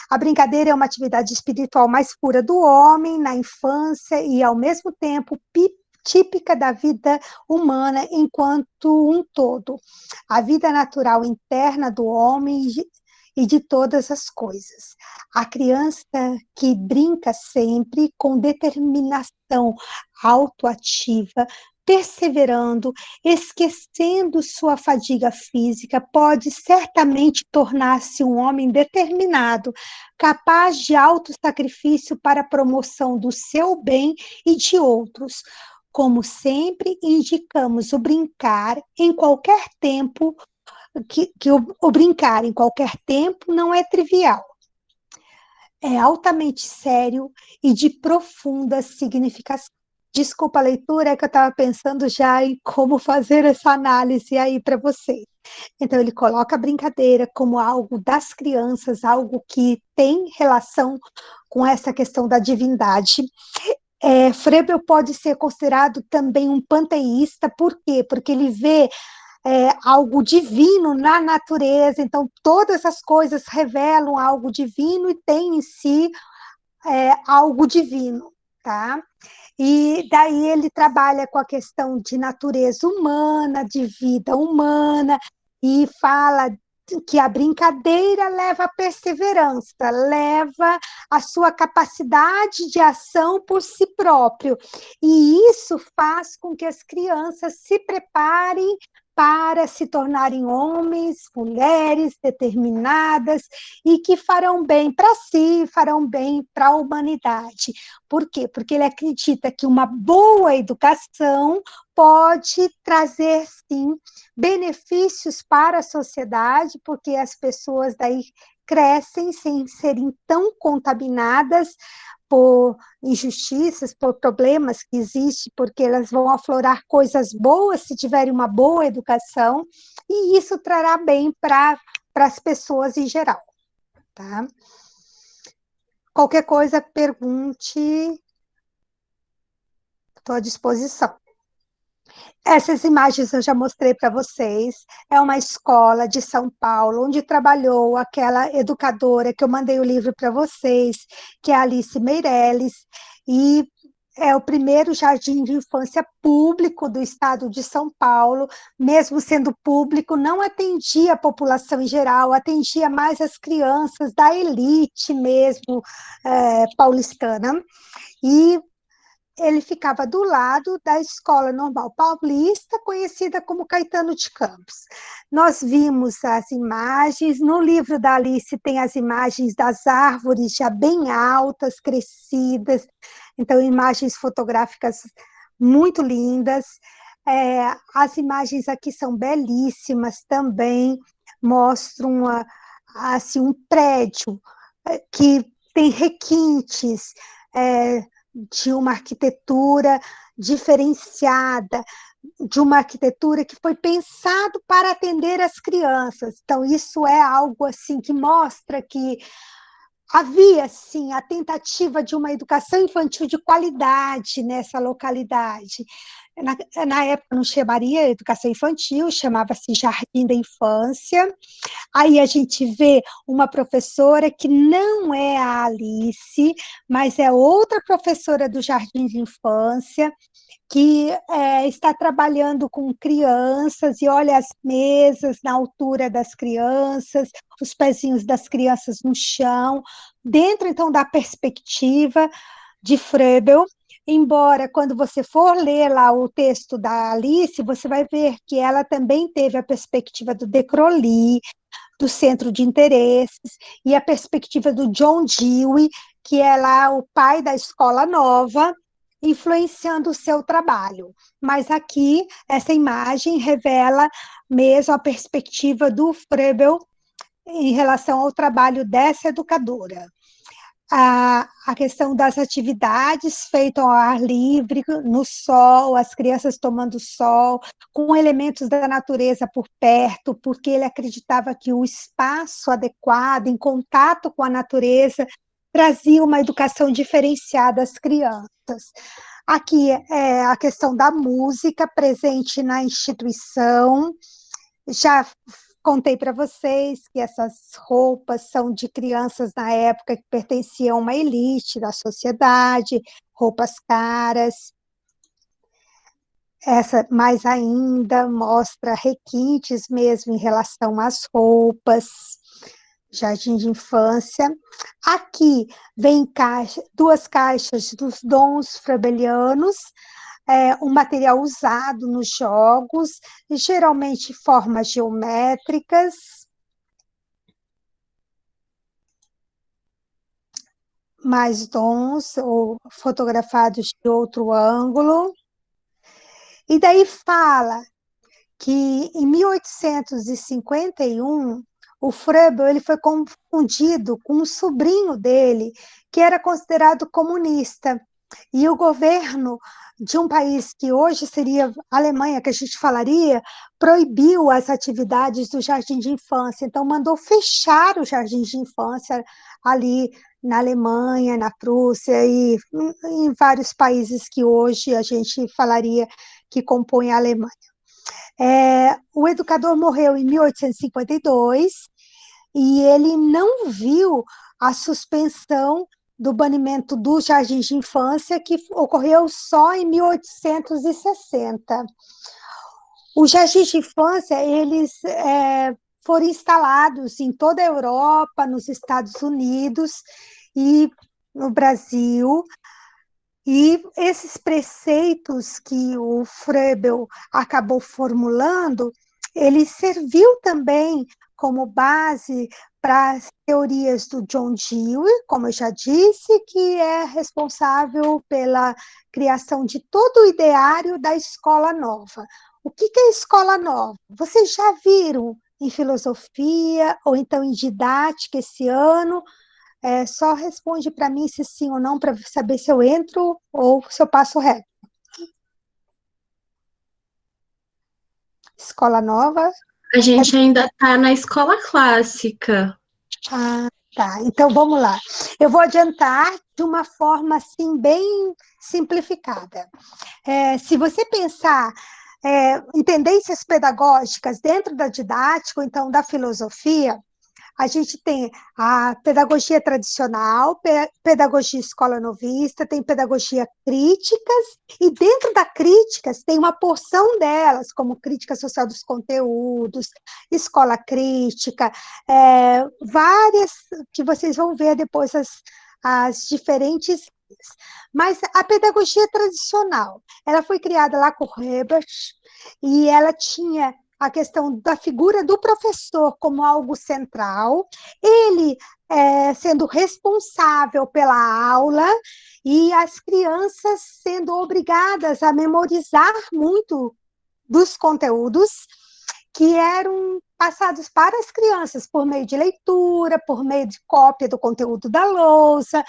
A brincadeira é uma atividade espiritual mais pura do homem na infância e, ao mesmo tempo, típica da vida humana enquanto um todo. A vida natural interna do homem e de todas as coisas. A criança que brinca sempre com determinação autoativa, perseverando, esquecendo sua fadiga física, pode certamente tornar-se um homem determinado, capaz de autossacrifício para a promoção do seu bem e de outros. Como sempre, indicamos o brincar em qualquer tempo, que o brincar em qualquer tempo não é trivial. É altamente sério e de profunda significação. Desculpa a leitura, é que eu estava pensando já em como fazer essa análise aí para vocês. Então, ele coloca a brincadeira como algo das crianças, algo que tem relação com essa questão da divindade. Froebel pode ser considerado também um panteísta, por quê? Porque ele vê algo divino na natureza, então todas as coisas revelam algo divino e tem em si algo divino, tá? E daí ele trabalha com a questão de natureza humana, de vida humana, e fala que a brincadeira leva à perseverança, leva à sua capacidade de ação por si próprio. E isso faz com que as crianças se preparem para se tornarem homens, mulheres determinadas e que farão bem para si, farão bem para a humanidade. Por quê? Porque ele acredita que uma boa educação pode trazer, sim, benefícios para a sociedade, porque as pessoas daí crescem sem serem tão contaminadas por injustiças, por problemas que existem, porque elas vão aflorar coisas boas se tiverem uma boa educação, e isso trará bem para as pessoas em geral, tá? Qualquer coisa, pergunte, estou à disposição. Essas imagens eu já mostrei para vocês. É uma escola de São Paulo, onde trabalhou aquela educadora que eu mandei o livro para vocês, que é a Alice Meirelles, e é o primeiro jardim de infância público do estado de São Paulo, mesmo sendo público, não atendia a população em geral, atendia mais as crianças da elite mesmo, paulistana, e ele ficava do lado da Escola Normal Paulista, conhecida como Caetano de Campos. Nós vimos as imagens, no livro da Alice tem as imagens das árvores já bem altas, crescidas, então imagens fotográficas muito lindas. As imagens aqui são belíssimas também, mostram assim, um prédio que tem requintes, de uma arquitetura diferenciada, de uma arquitetura que foi pensado para atender as crianças. Então, isso é algo assim que mostra que havia, sim, a tentativa de uma educação infantil de qualidade nessa localidade. Na época não chamaria educação infantil, chamava-se Jardim da Infância. Aí a gente vê uma professora que não é a Alice, mas é outra professora do Jardim de Infância, que está trabalhando com crianças e olha as mesas na altura das crianças, os pezinhos das crianças no chão, dentro, então, da perspectiva de Froebel, embora quando você for ler lá o texto da Alice, você vai ver que ela também teve a perspectiva do De Crowley, do centro de interesses, e a perspectiva do John Dewey, que é lá o pai da escola nova, influenciando o seu trabalho. Mas aqui, essa imagem revela mesmo a perspectiva do Froebel em relação ao trabalho dessa educadora. A questão das atividades feitas ao ar livre, no sol, as crianças tomando sol, com elementos da natureza por perto, porque ele acreditava que o espaço adequado, em contato com a natureza, trazia uma educação diferenciada às crianças. Aqui é a questão da música presente na instituição. Já contei para vocês que essas roupas são de crianças na época que pertenciam a uma elite da sociedade, roupas caras. Essa, mais ainda, mostra requintes mesmo em relação às roupas, jardim de infância. Aqui vem duas caixas dos dons froebelianos, um material usado nos jogos, geralmente formas geométricas. Mais dons, ou fotografados de outro ângulo. E daí fala que em 1851 o Froebel ele foi confundido com um sobrinho dele, que era considerado comunista. E o governo de um país que hoje seria a Alemanha, que a gente falaria, proibiu as atividades do jardim de infância. Então, mandou fechar o jardim de infância ali na Alemanha, na Prússia e em vários países que hoje a gente falaria que compõem a Alemanha. O educador morreu em 1852 e ele não viu a suspensão do banimento dos jardins de infância, que ocorreu só em 1860. Os jardins de infância, eles foram instalados em toda a Europa, nos Estados Unidos e no Brasil, e esses preceitos que o Froebel acabou formulando, ele serviu também como base para as teorias do John Dewey, como eu já disse, que é responsável pela criação de todo o ideário da escola nova. O que é a escola nova? Vocês já viram em filosofia ou então em didática esse ano? Só responde para mim se sim ou não, para saber se eu entro ou se eu passo reto. Escola nova? A gente ainda está na escola clássica. Ah, tá. Então vamos lá. Eu vou adiantar de uma forma assim bem simplificada. Se você pensar em tendências pedagógicas dentro da didática, ou então da filosofia, A gente tem a pedagogia tradicional, pedagogia escola novista, tem pedagogia críticas, e dentro da críticas tem uma porção delas, como crítica social dos conteúdos, escola crítica, várias que vocês vão ver depois as diferentes. Mas a pedagogia tradicional, ela foi criada lá com Herbert, e ela tinha a questão da figura do professor como algo central, ele sendo responsável pela aula e as crianças sendo obrigadas a memorizar muito dos conteúdos que eram passados para as crianças por meio de leitura, por meio de cópia do conteúdo da lousa,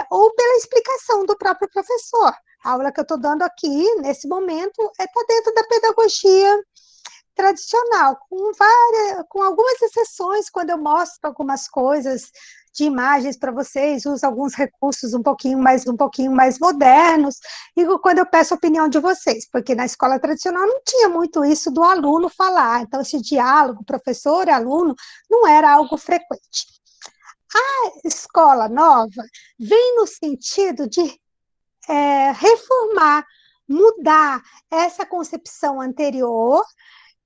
ou pela explicação do próprio professor. A aula que eu estou dando aqui, nesse momento, está dentro da pedagogia tradicional, com algumas exceções, quando eu mostro algumas coisas de imagens para vocês, uso alguns recursos um pouquinho mais modernos, e quando eu peço a opinião de vocês, porque na escola tradicional não tinha muito isso do aluno falar, então esse diálogo professor e aluno não era algo frequente. A escola nova vem no sentido de reformar, mudar essa concepção anterior,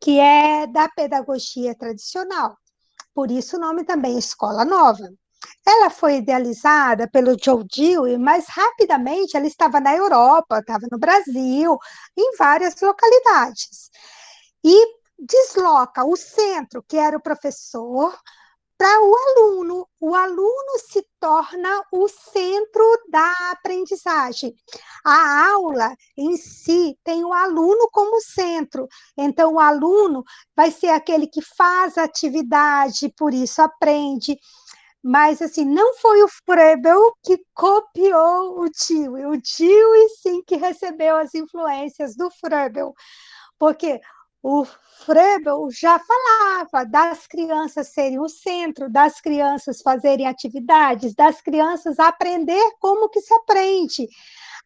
que é da pedagogia tradicional. Por isso o nome também Escola Nova. Ela foi idealizada pelo Joe Dewey, mas rapidamente ela estava na Europa, estava no Brasil, em várias localidades. E desloca o centro, que era o professor, para o aluno. O aluno se torna o centro da aprendizagem. A aula em si tem o aluno como centro. Então, o aluno vai ser aquele que faz a atividade, por isso aprende. Mas, assim, não foi o Froebel que copiou o Dewey sim que recebeu as influências do Froebel, porque o Froebel já falava das crianças serem o centro, das crianças fazerem atividades, das crianças aprender como que se aprende,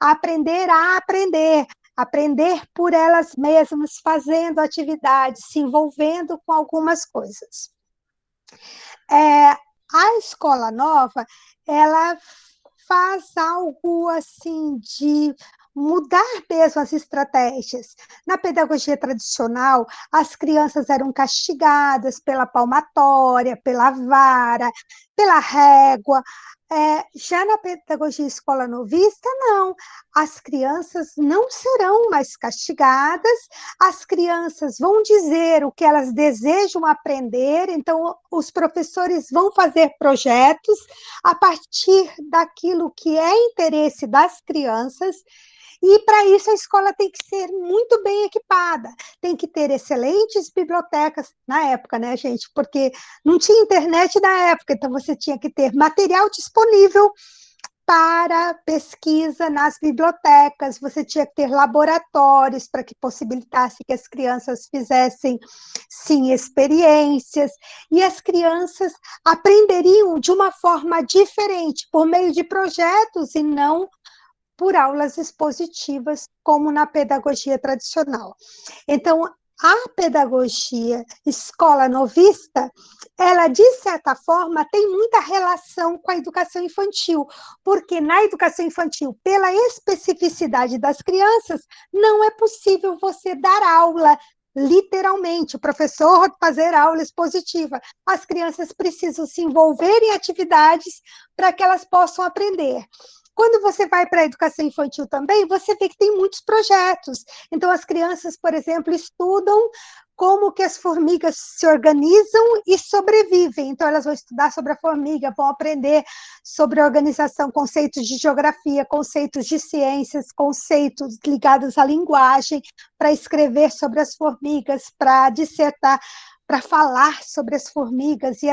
aprender a aprender por elas mesmas, fazendo atividades, se envolvendo com algumas coisas. A escola nova, ela faz algo assim de mudar mesmo as estratégias. Na pedagogia tradicional, as crianças eram castigadas pela palmatória, pela vara, pela régua. Já na pedagogia escola novista, não. As crianças não serão mais castigadas, as crianças vão dizer o que elas desejam aprender, então os professores vão fazer projetos a partir daquilo que é interesse das crianças, e para isso a escola tem que ser muito bem equipada, tem que ter excelentes bibliotecas na época, né, gente? Porque não tinha internet na época, então você tinha que ter material disponível para pesquisa nas bibliotecas, você tinha que ter laboratórios para que possibilitasse que as crianças fizessem, sim, experiências, e as crianças aprenderiam de uma forma diferente, por meio de projetos e não por aulas expositivas, como na pedagogia tradicional. Então, a pedagogia escola novista, ela, de certa forma, tem muita relação com a educação infantil, porque na educação infantil, pela especificidade das crianças, não é possível você dar aula literalmente, o professor fazer aula expositiva. As crianças precisam se envolver em atividades para que elas possam aprender. Quando você vai para a educação infantil também, você vê que tem muitos projetos. Então, as crianças, por exemplo, estudam como que as formigas se organizam e sobrevivem. Então, elas vão estudar sobre a formiga, vão aprender sobre organização, conceitos de geografia, conceitos de ciências, conceitos ligados à linguagem, para escrever sobre as formigas, para dissertar, para falar sobre as formigas, e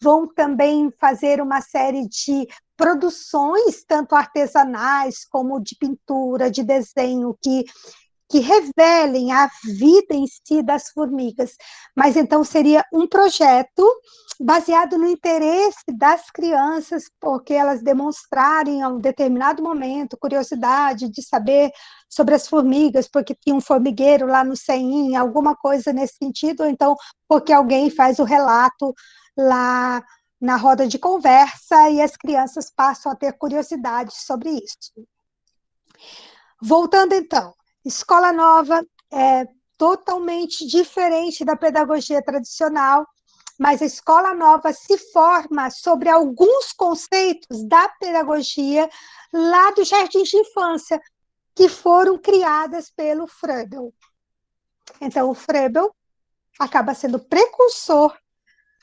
vão também fazer uma série de produções, tanto artesanais como de pintura, de desenho, que revelem a vida em si das formigas. Mas então seria um projeto baseado no interesse das crianças, porque elas demonstrarem a um determinado momento curiosidade de saber sobre as formigas, porque tinha um formigueiro lá no CEIM, alguma coisa nesse sentido, ou então porque alguém faz o relato lá na roda de conversa e as crianças passam a ter curiosidade sobre isso. Voltando então, escola nova é totalmente diferente da pedagogia tradicional, mas a escola nova se forma sobre alguns conceitos da pedagogia lá do jardim de infância, que foram criadas pelo Froebel. Então, o Froebel acaba sendo precursor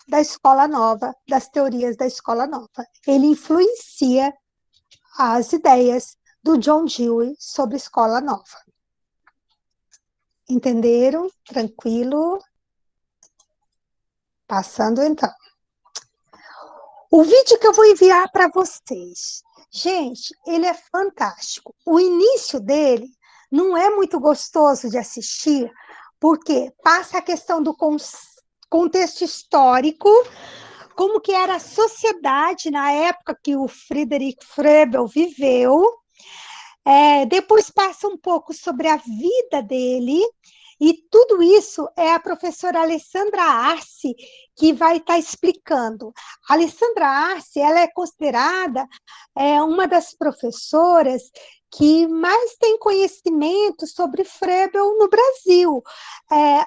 da escola nova, das teorias da escola nova. Ele influencia as ideias do John Dewey sobre escola nova. Entenderam? Tranquilo? Passando então. O vídeo que eu vou enviar para vocês, gente, ele é fantástico. O início dele não é muito gostoso de assistir, porque passa a questão do contexto histórico, como que era a sociedade na época que o Friedrich Froebel viveu. Depois passa um pouco sobre a vida dele, e tudo isso é a professora Alessandra Arce que vai estar explicando. A Alessandra Arce, ela é considerada uma das professoras que mais tem conhecimento sobre Froebel no Brasil.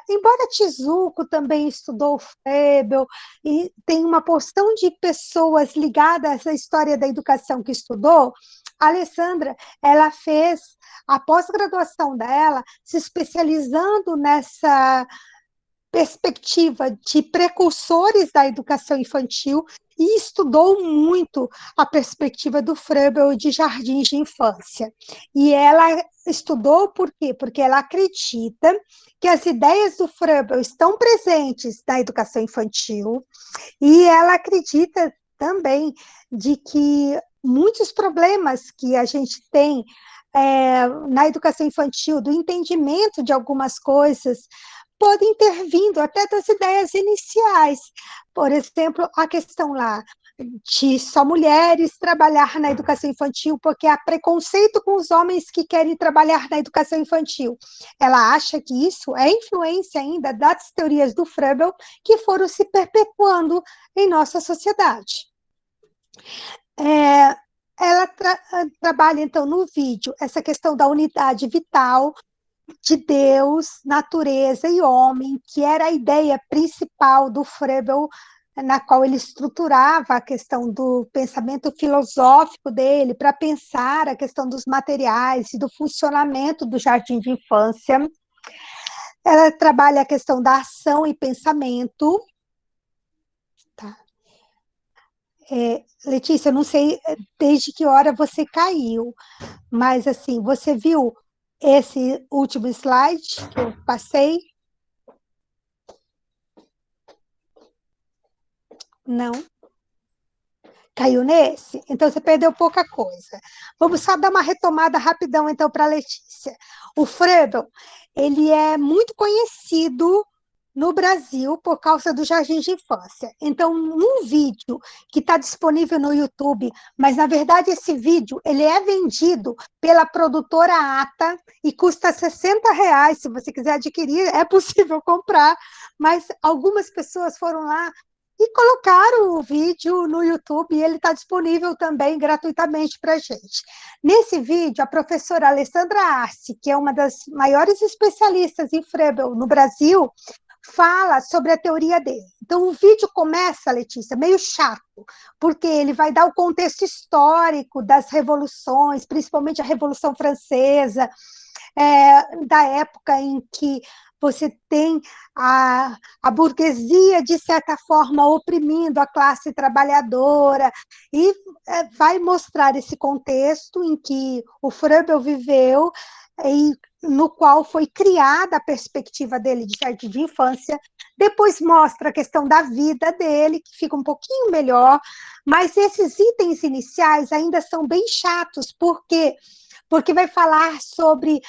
Embora Tizuco também estudou Froebel, e tem uma porção de pessoas ligadas à história da educação que estudou, a Alessandra, ela fez a pós-graduação dela se especializando nessa perspectiva de precursores da educação infantil e estudou muito a perspectiva do Froebel de jardins de infância. E ela estudou por quê? Porque ela acredita que as ideias do Froebel estão presentes na educação infantil, e ela acredita também de que muitos problemas que a gente tem na educação infantil, do entendimento de algumas coisas, podem ter vindo até das ideias iniciais. Por exemplo, a questão lá de só mulheres trabalhar na educação infantil, porque há preconceito com os homens que querem trabalhar na educação infantil. Ela acha que isso é influência ainda das teorias do Froebel que foram se perpetuando em nossa sociedade. Ela trabalha, então, no vídeo, essa questão da unidade vital de Deus, natureza e homem, que era a ideia principal do Froebel, na qual ele estruturava a questão do pensamento filosófico dele para pensar a questão dos materiais e do funcionamento do jardim de infância. Ela trabalha a questão da ação e pensamento. Tá. Letícia, eu não sei desde que hora você caiu, mas assim, você viu esse último slide que eu passei? Não? Caiu nesse? Então você perdeu pouca coisa. Vamos só dar uma retomada rapidão então para a Letícia. O Froebel, ele é muito conhecido no Brasil por causa do jardim de infância. Então, num vídeo que está disponível no YouTube, mas na verdade esse vídeo ele é vendido pela produtora Ata e custa R$60, se você quiser adquirir, é possível comprar, mas algumas pessoas foram lá e colocaram o vídeo no YouTube e ele está disponível também gratuitamente para a gente. Nesse vídeo, a professora Alessandra Arce, que é uma das maiores especialistas em Froebel no Brasil, fala sobre a teoria dele. Então, o vídeo começa, Letícia, meio chato, porque ele vai dar o contexto histórico das revoluções, principalmente a Revolução Francesa, da época em que você tem a burguesia, de certa forma, oprimindo a classe trabalhadora, e vai mostrar esse contexto em que o Froebel viveu, e no qual foi criada a perspectiva dele de jardim de infância. Depois mostra a questão da vida dele, que fica um pouquinho melhor, mas esses itens iniciais ainda são bem chatos, porque vai falar sobre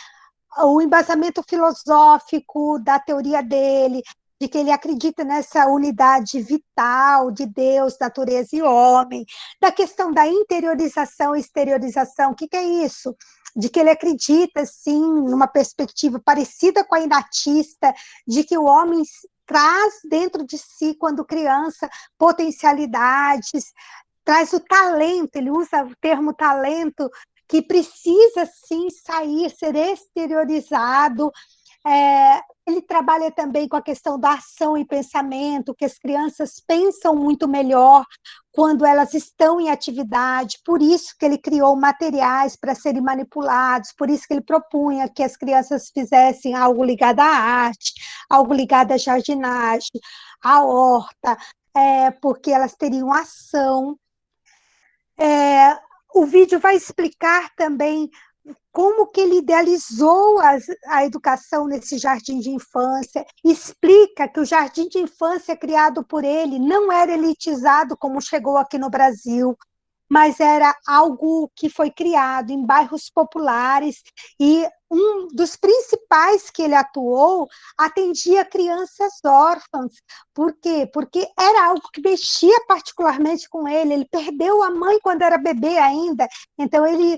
o embasamento filosófico da teoria dele, de que ele acredita nessa unidade vital de Deus, natureza e homem, da questão da interiorização e exteriorização. O que é isso? De que ele acredita, sim, numa perspectiva parecida com a inatista, de que o homem traz dentro de si, quando criança, potencialidades, traz o talento, ele usa o termo talento, que precisa sim sair, ser exteriorizado. Ele trabalha também com a questão da ação e pensamento, que as crianças pensam muito melhor quando elas estão em atividade, por isso que ele criou materiais para serem manipulados, por isso que ele propunha que as crianças fizessem algo ligado à arte, algo ligado à jardinagem, à horta, porque elas teriam ação. O vídeo vai explicar também como que ele idealizou a educação nesse jardim de infância, explica que o jardim de infância criado por ele não era elitizado como chegou aqui no Brasil, mas era algo que foi criado em bairros populares, e um dos principais que ele atuou atendia crianças órfãs. Por quê? Porque era algo que mexia particularmente com ele. Ele perdeu a mãe quando era bebê ainda, então ele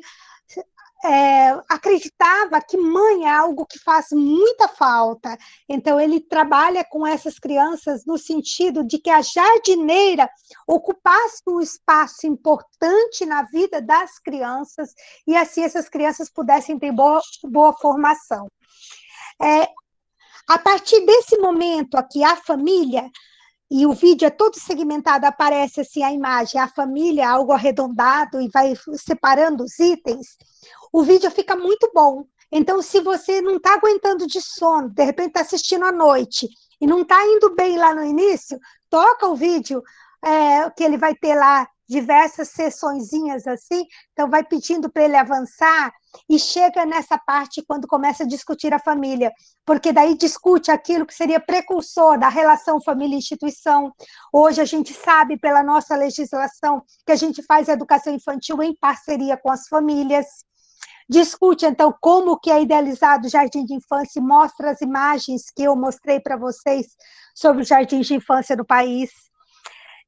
acreditava que mãe é algo que faz muita falta. Então, ele trabalha com essas crianças no sentido de que a jardineira ocupasse um espaço importante na vida das crianças e assim essas crianças pudessem ter boa formação. A partir desse momento aqui, a família, e o vídeo é todo segmentado, aparece assim a imagem, a família, algo arredondado, e vai separando os itens, o vídeo fica muito bom. Então, se você não está aguentando de sono, de repente está assistindo à noite, e não está indo bem lá no início, toca o vídeo, que ele vai ter lá diversas sessõezinhas assim, então vai pedindo para ele avançar, e chega nessa parte quando começa a discutir a família, porque daí discute aquilo que seria precursor da relação família-instituição. Hoje a gente sabe, pela nossa legislação, que a gente faz a educação infantil em parceria com as famílias. Discute, então, como que é idealizado o jardim de infância, e mostra as imagens que eu mostrei para vocês sobre os jardins de infância no país.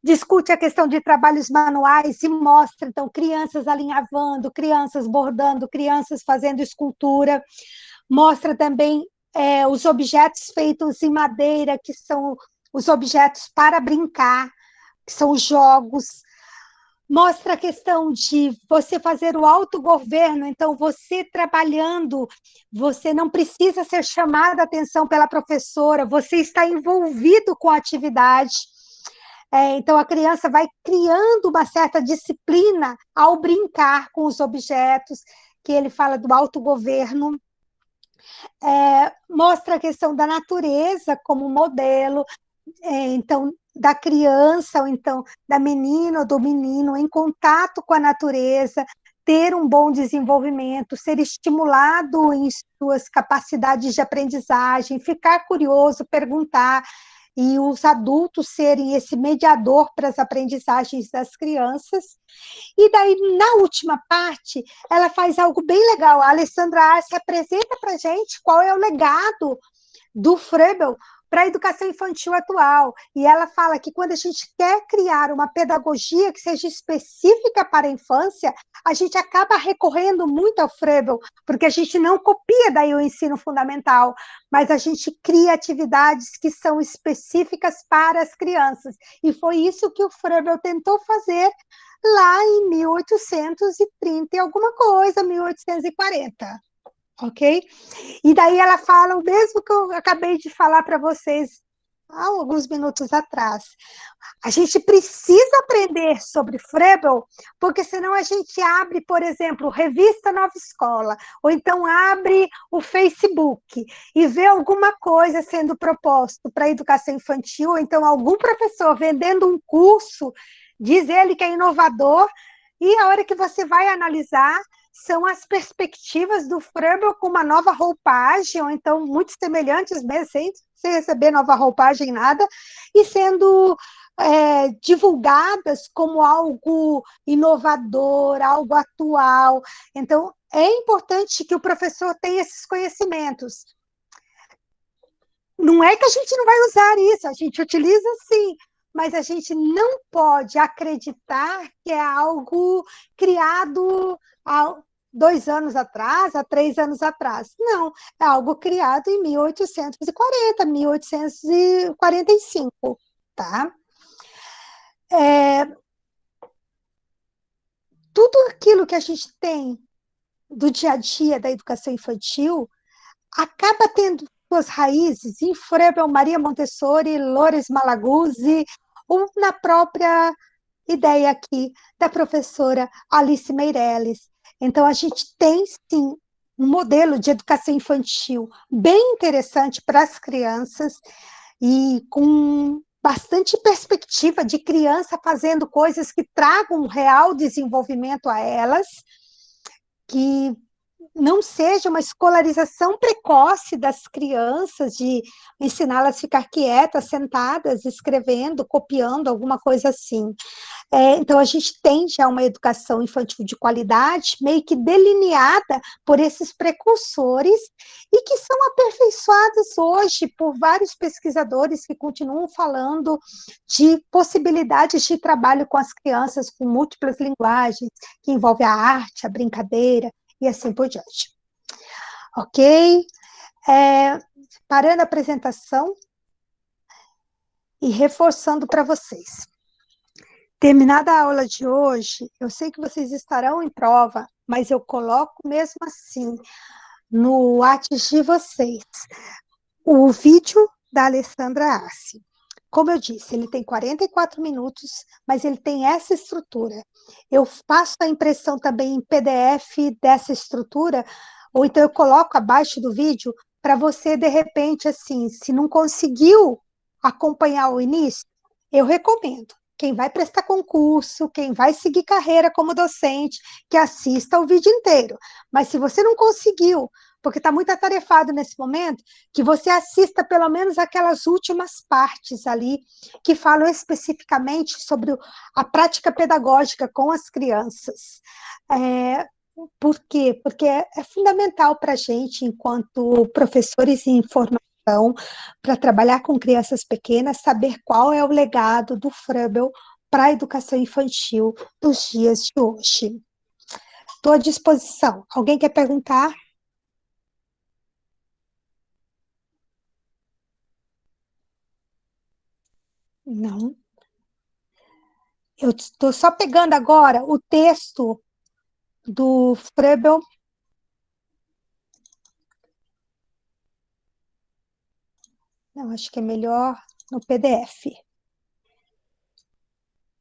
Discute a questão de trabalhos manuais e mostra, então, crianças alinhavando, crianças bordando, crianças fazendo escultura. Mostra também os objetos feitos em madeira, que são os objetos para brincar, que são os jogos. Mostra a questão de você fazer o autogoverno, então você trabalhando, você não precisa ser chamada a atenção pela professora, você está envolvido com a atividade. Então a criança vai criando uma certa disciplina ao brincar com os objetos, que ele fala do autogoverno. Mostra a questão da natureza como modelo, então, da criança, ou então da menina ou do menino em contato com a natureza, ter um bom desenvolvimento, ser estimulado em suas capacidades de aprendizagem, ficar curioso, perguntar, e os adultos serem esse mediador para as aprendizagens das crianças. E daí, na última parte, ela faz algo bem legal. A Alessandra Arce apresenta para a gente qual é o legado do Froebel para a educação infantil atual. E ela fala que quando a gente quer criar uma pedagogia que seja específica para a infância, a gente acaba recorrendo muito ao Froebel, porque a gente não copia daí o ensino fundamental, mas a gente cria atividades que são específicas para as crianças. E foi isso que o Froebel tentou fazer lá em 1830 e alguma coisa, 1840. Ok? E daí ela fala o mesmo que eu acabei de falar para vocês há alguns minutos atrás. A gente precisa aprender sobre Froebel, porque senão a gente abre, por exemplo, Revista Nova Escola, ou então abre o Facebook e vê alguma coisa sendo proposto para a educação infantil, ou então algum professor vendendo um curso, diz ele que é inovador, e a hora que você vai analisar, são as perspectivas do Froebel com uma nova roupagem, ou então muito semelhantes mesmo, sem receber nova roupagem, nada, e sendo divulgadas como algo inovador, algo atual. Então, é importante que o professor tenha esses conhecimentos. Não é que a gente não vai usar isso, a gente utiliza sim, mas a gente não pode acreditar que é algo criado 2 anos atrás, há 3 anos atrás. Não, é algo criado em 1840, 1845, tá? Tudo aquilo que a gente tem do dia a dia da educação infantil acaba tendo suas raízes em Frebel, Maria Montessori, Loures Malaguzzi, ou na própria ideia aqui da professora Alice Meirelles. Então, a gente tem, sim, um modelo de educação infantil bem interessante para as crianças e com bastante perspectiva de criança fazendo coisas que tragam um real desenvolvimento a elas, que não seja uma escolarização precoce das crianças, de ensiná-las a ficar quietas, sentadas, escrevendo, copiando, alguma coisa assim. Então, a gente tem já uma educação infantil de qualidade, meio que delineada por esses precursores, e que são aperfeiçoadas hoje por vários pesquisadores que continuam falando de possibilidades de trabalho com as crianças com múltiplas linguagens, que envolve a arte, a brincadeira, e assim por diante. Ok? Parando a apresentação e reforçando para vocês. Terminada a aula de hoje, eu sei que vocês estarão em prova, mas eu coloco mesmo assim no Whats de vocês o vídeo da Alessandra Arce. Como eu disse, ele tem 44 minutos, mas ele tem essa estrutura. Eu faço a impressão também em PDF dessa estrutura, ou então eu coloco abaixo do vídeo para você, de repente, assim, se não conseguiu acompanhar o início, eu recomendo. Quem vai prestar concurso, quem vai seguir carreira como docente, que assista o vídeo inteiro. Mas se você não conseguiu, porque está muito atarefado nesse momento, que você assista pelo menos aquelas últimas partes ali, que falam especificamente sobre a prática pedagógica com as crianças. Por quê? Porque é fundamental para a gente, enquanto professores em formação, para trabalhar com crianças pequenas, saber qual é o legado do Fröbel para a educação infantil dos dias de hoje. Estou à disposição. Alguém quer perguntar? Não. Eu estou só pegando agora o texto do Fröbel. Não, acho que é melhor no PDF.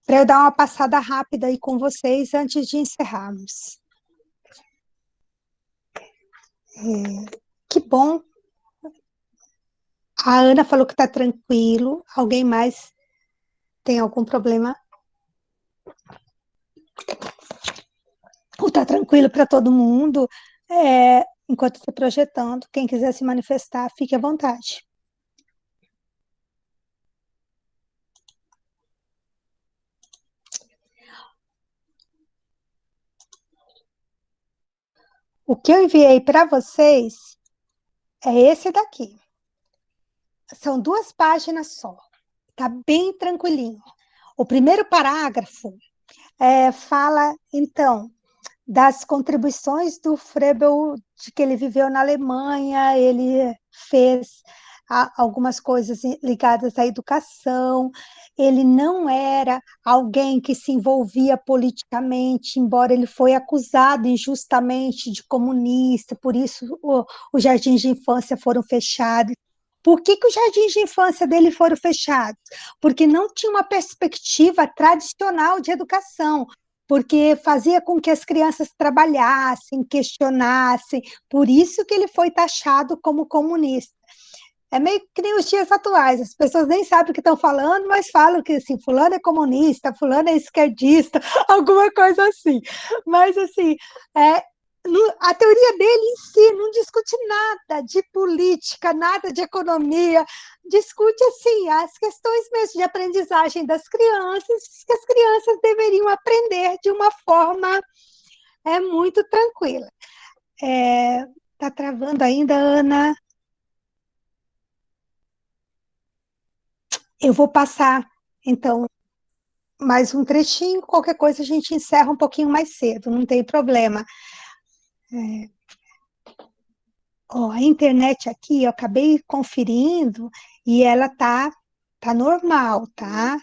Para eu dar uma passada rápida aí com vocês antes de encerrarmos. Que bom. A Ana falou que está tranquilo. Alguém mais tem algum problema? Ou está tranquilo para todo mundo? Enquanto estou projetando, quem quiser se manifestar, fique à vontade. O que eu enviei para vocês é esse daqui. São 2 páginas só. Está bem tranquilinho. O primeiro parágrafo fala, então, das contribuições do Fröbel, de que ele viveu na Alemanha, ele fez algumas coisas ligadas à educação, ele não era alguém que se envolvia politicamente, embora ele foi acusado injustamente de comunista, por isso os jardins de infância foram fechados. Por que os jardins de infância dele foram fechados? Porque não tinha uma perspectiva tradicional de educação, porque fazia com que as crianças trabalhassem, questionassem, por isso que ele foi taxado como comunista. É meio que nem os dias atuais, as pessoas nem sabem o que estão falando, mas falam que assim, fulano é comunista, fulano é esquerdista, alguma coisa assim. Mas assim, a teoria dele em si não discute nada de política, nada de economia, discute assim as questões mesmo de aprendizagem das crianças, que as crianças deveriam aprender de uma forma muito tranquila. Está travando ainda, Ana? Eu vou passar, então, mais um trechinho, qualquer coisa a gente encerra um pouquinho mais cedo, não tem problema. Ó, a internet aqui, eu acabei conferindo e ela tá normal, tá?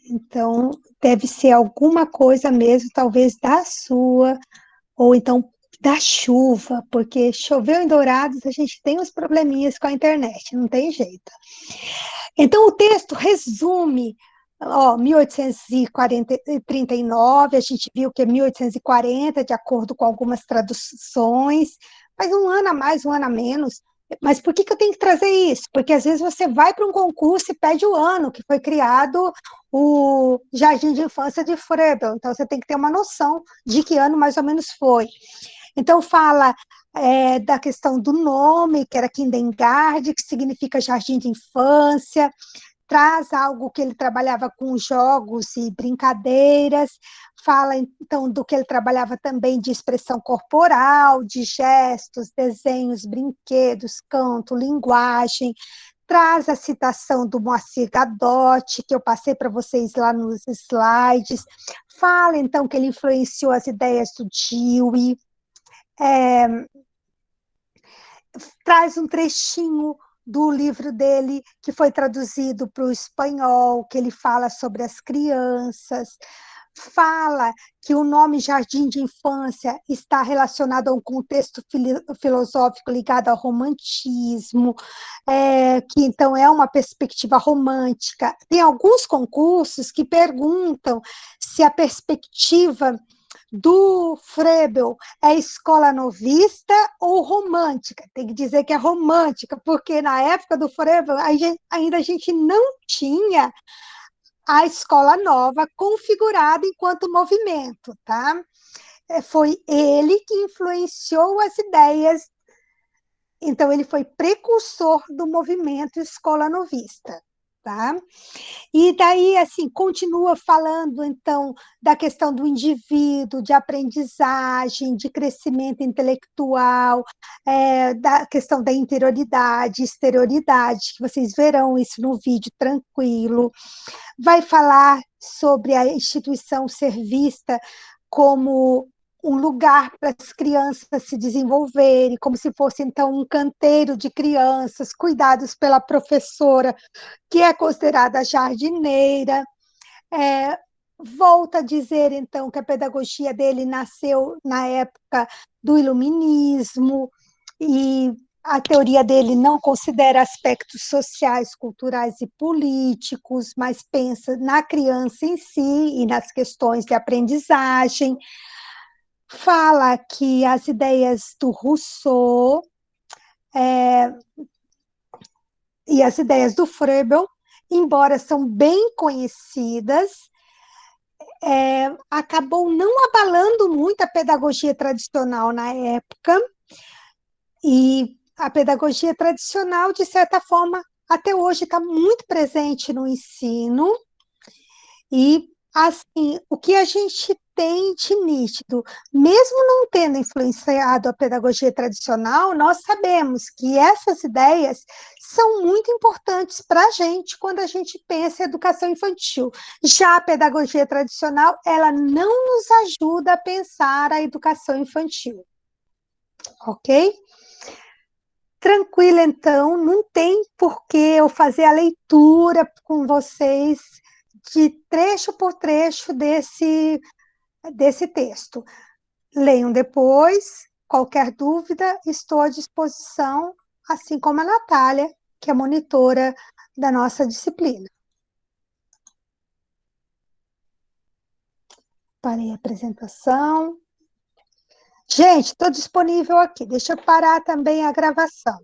Então, deve ser alguma coisa mesmo, talvez da sua, ou então da chuva, porque choveu em Dourados, a gente tem uns probleminhas com a internet, não tem jeito. Então, o texto resume, ó, 1839, a gente viu que é 1840, de acordo com algumas traduções, mas um ano a mais, um ano a menos. Mas por que que eu tenho que trazer isso? Porque às vezes você vai para um concurso e pede o ano que foi criado o Jardim de Infância de Froebel, então você tem que ter uma noção de que ano mais ou menos foi. Então, fala da questão do nome, que era Kindengard, que significa jardim de infância, traz algo que ele trabalhava com jogos e brincadeiras, fala então do que ele trabalhava também de expressão corporal, de gestos, desenhos, brinquedos, canto, linguagem, traz a citação do Moacir Gadotti, que eu passei para vocês lá nos slides, fala então que ele influenciou as ideias do Dewey, traz um trechinho do livro dele que foi traduzido para o espanhol, que ele fala sobre as crianças, fala que o nome Jardim de Infância está relacionado a um contexto filosófico ligado ao romantismo, que então é uma perspectiva romântica. Tem alguns concursos que perguntam se a perspectiva do Froebel é escola novista ou romântica? Tem que dizer que é romântica, porque na época do Froebel ainda a gente não tinha a escola nova configurada enquanto movimento, tá? Foi ele que influenciou as ideias, então ele foi precursor do movimento escola novista, tá? E daí, assim, continua falando, então, da questão do indivíduo, de aprendizagem, de crescimento intelectual, da questão da interioridade, exterioridade, que vocês verão isso no vídeo tranquilo. Vai falar sobre a instituição ser vista como um lugar para as crianças se desenvolverem, como se fosse, então, um canteiro de crianças, cuidados pela professora, que é considerada jardineira. Volta a dizer, então, que a pedagogia dele nasceu na época do iluminismo e a teoria dele não considera aspectos sociais, culturais e políticos, mas pensa na criança em si e nas questões de aprendizagem. Fala que as ideias do Rousseau e as ideias do Froebel, embora são bem conhecidas, acabou não abalando muito a pedagogia tradicional na época, e a pedagogia tradicional, de certa forma, até hoje está muito presente no ensino, e assim, o que a gente tem de nítido, mesmo não tendo influenciado a pedagogia tradicional, nós sabemos que essas ideias são muito importantes para a gente quando a gente pensa em educação infantil. Já a pedagogia tradicional, ela não nos ajuda a pensar a educação infantil. Ok? Tranquilo, então, não tem por que eu fazer a leitura com vocês de trecho por trecho desse texto. Leiam depois, qualquer dúvida, estou à disposição, assim como a Natália, que é monitora da nossa disciplina. Parei a apresentação. Gente, estou disponível aqui. Deixa eu parar também a gravação.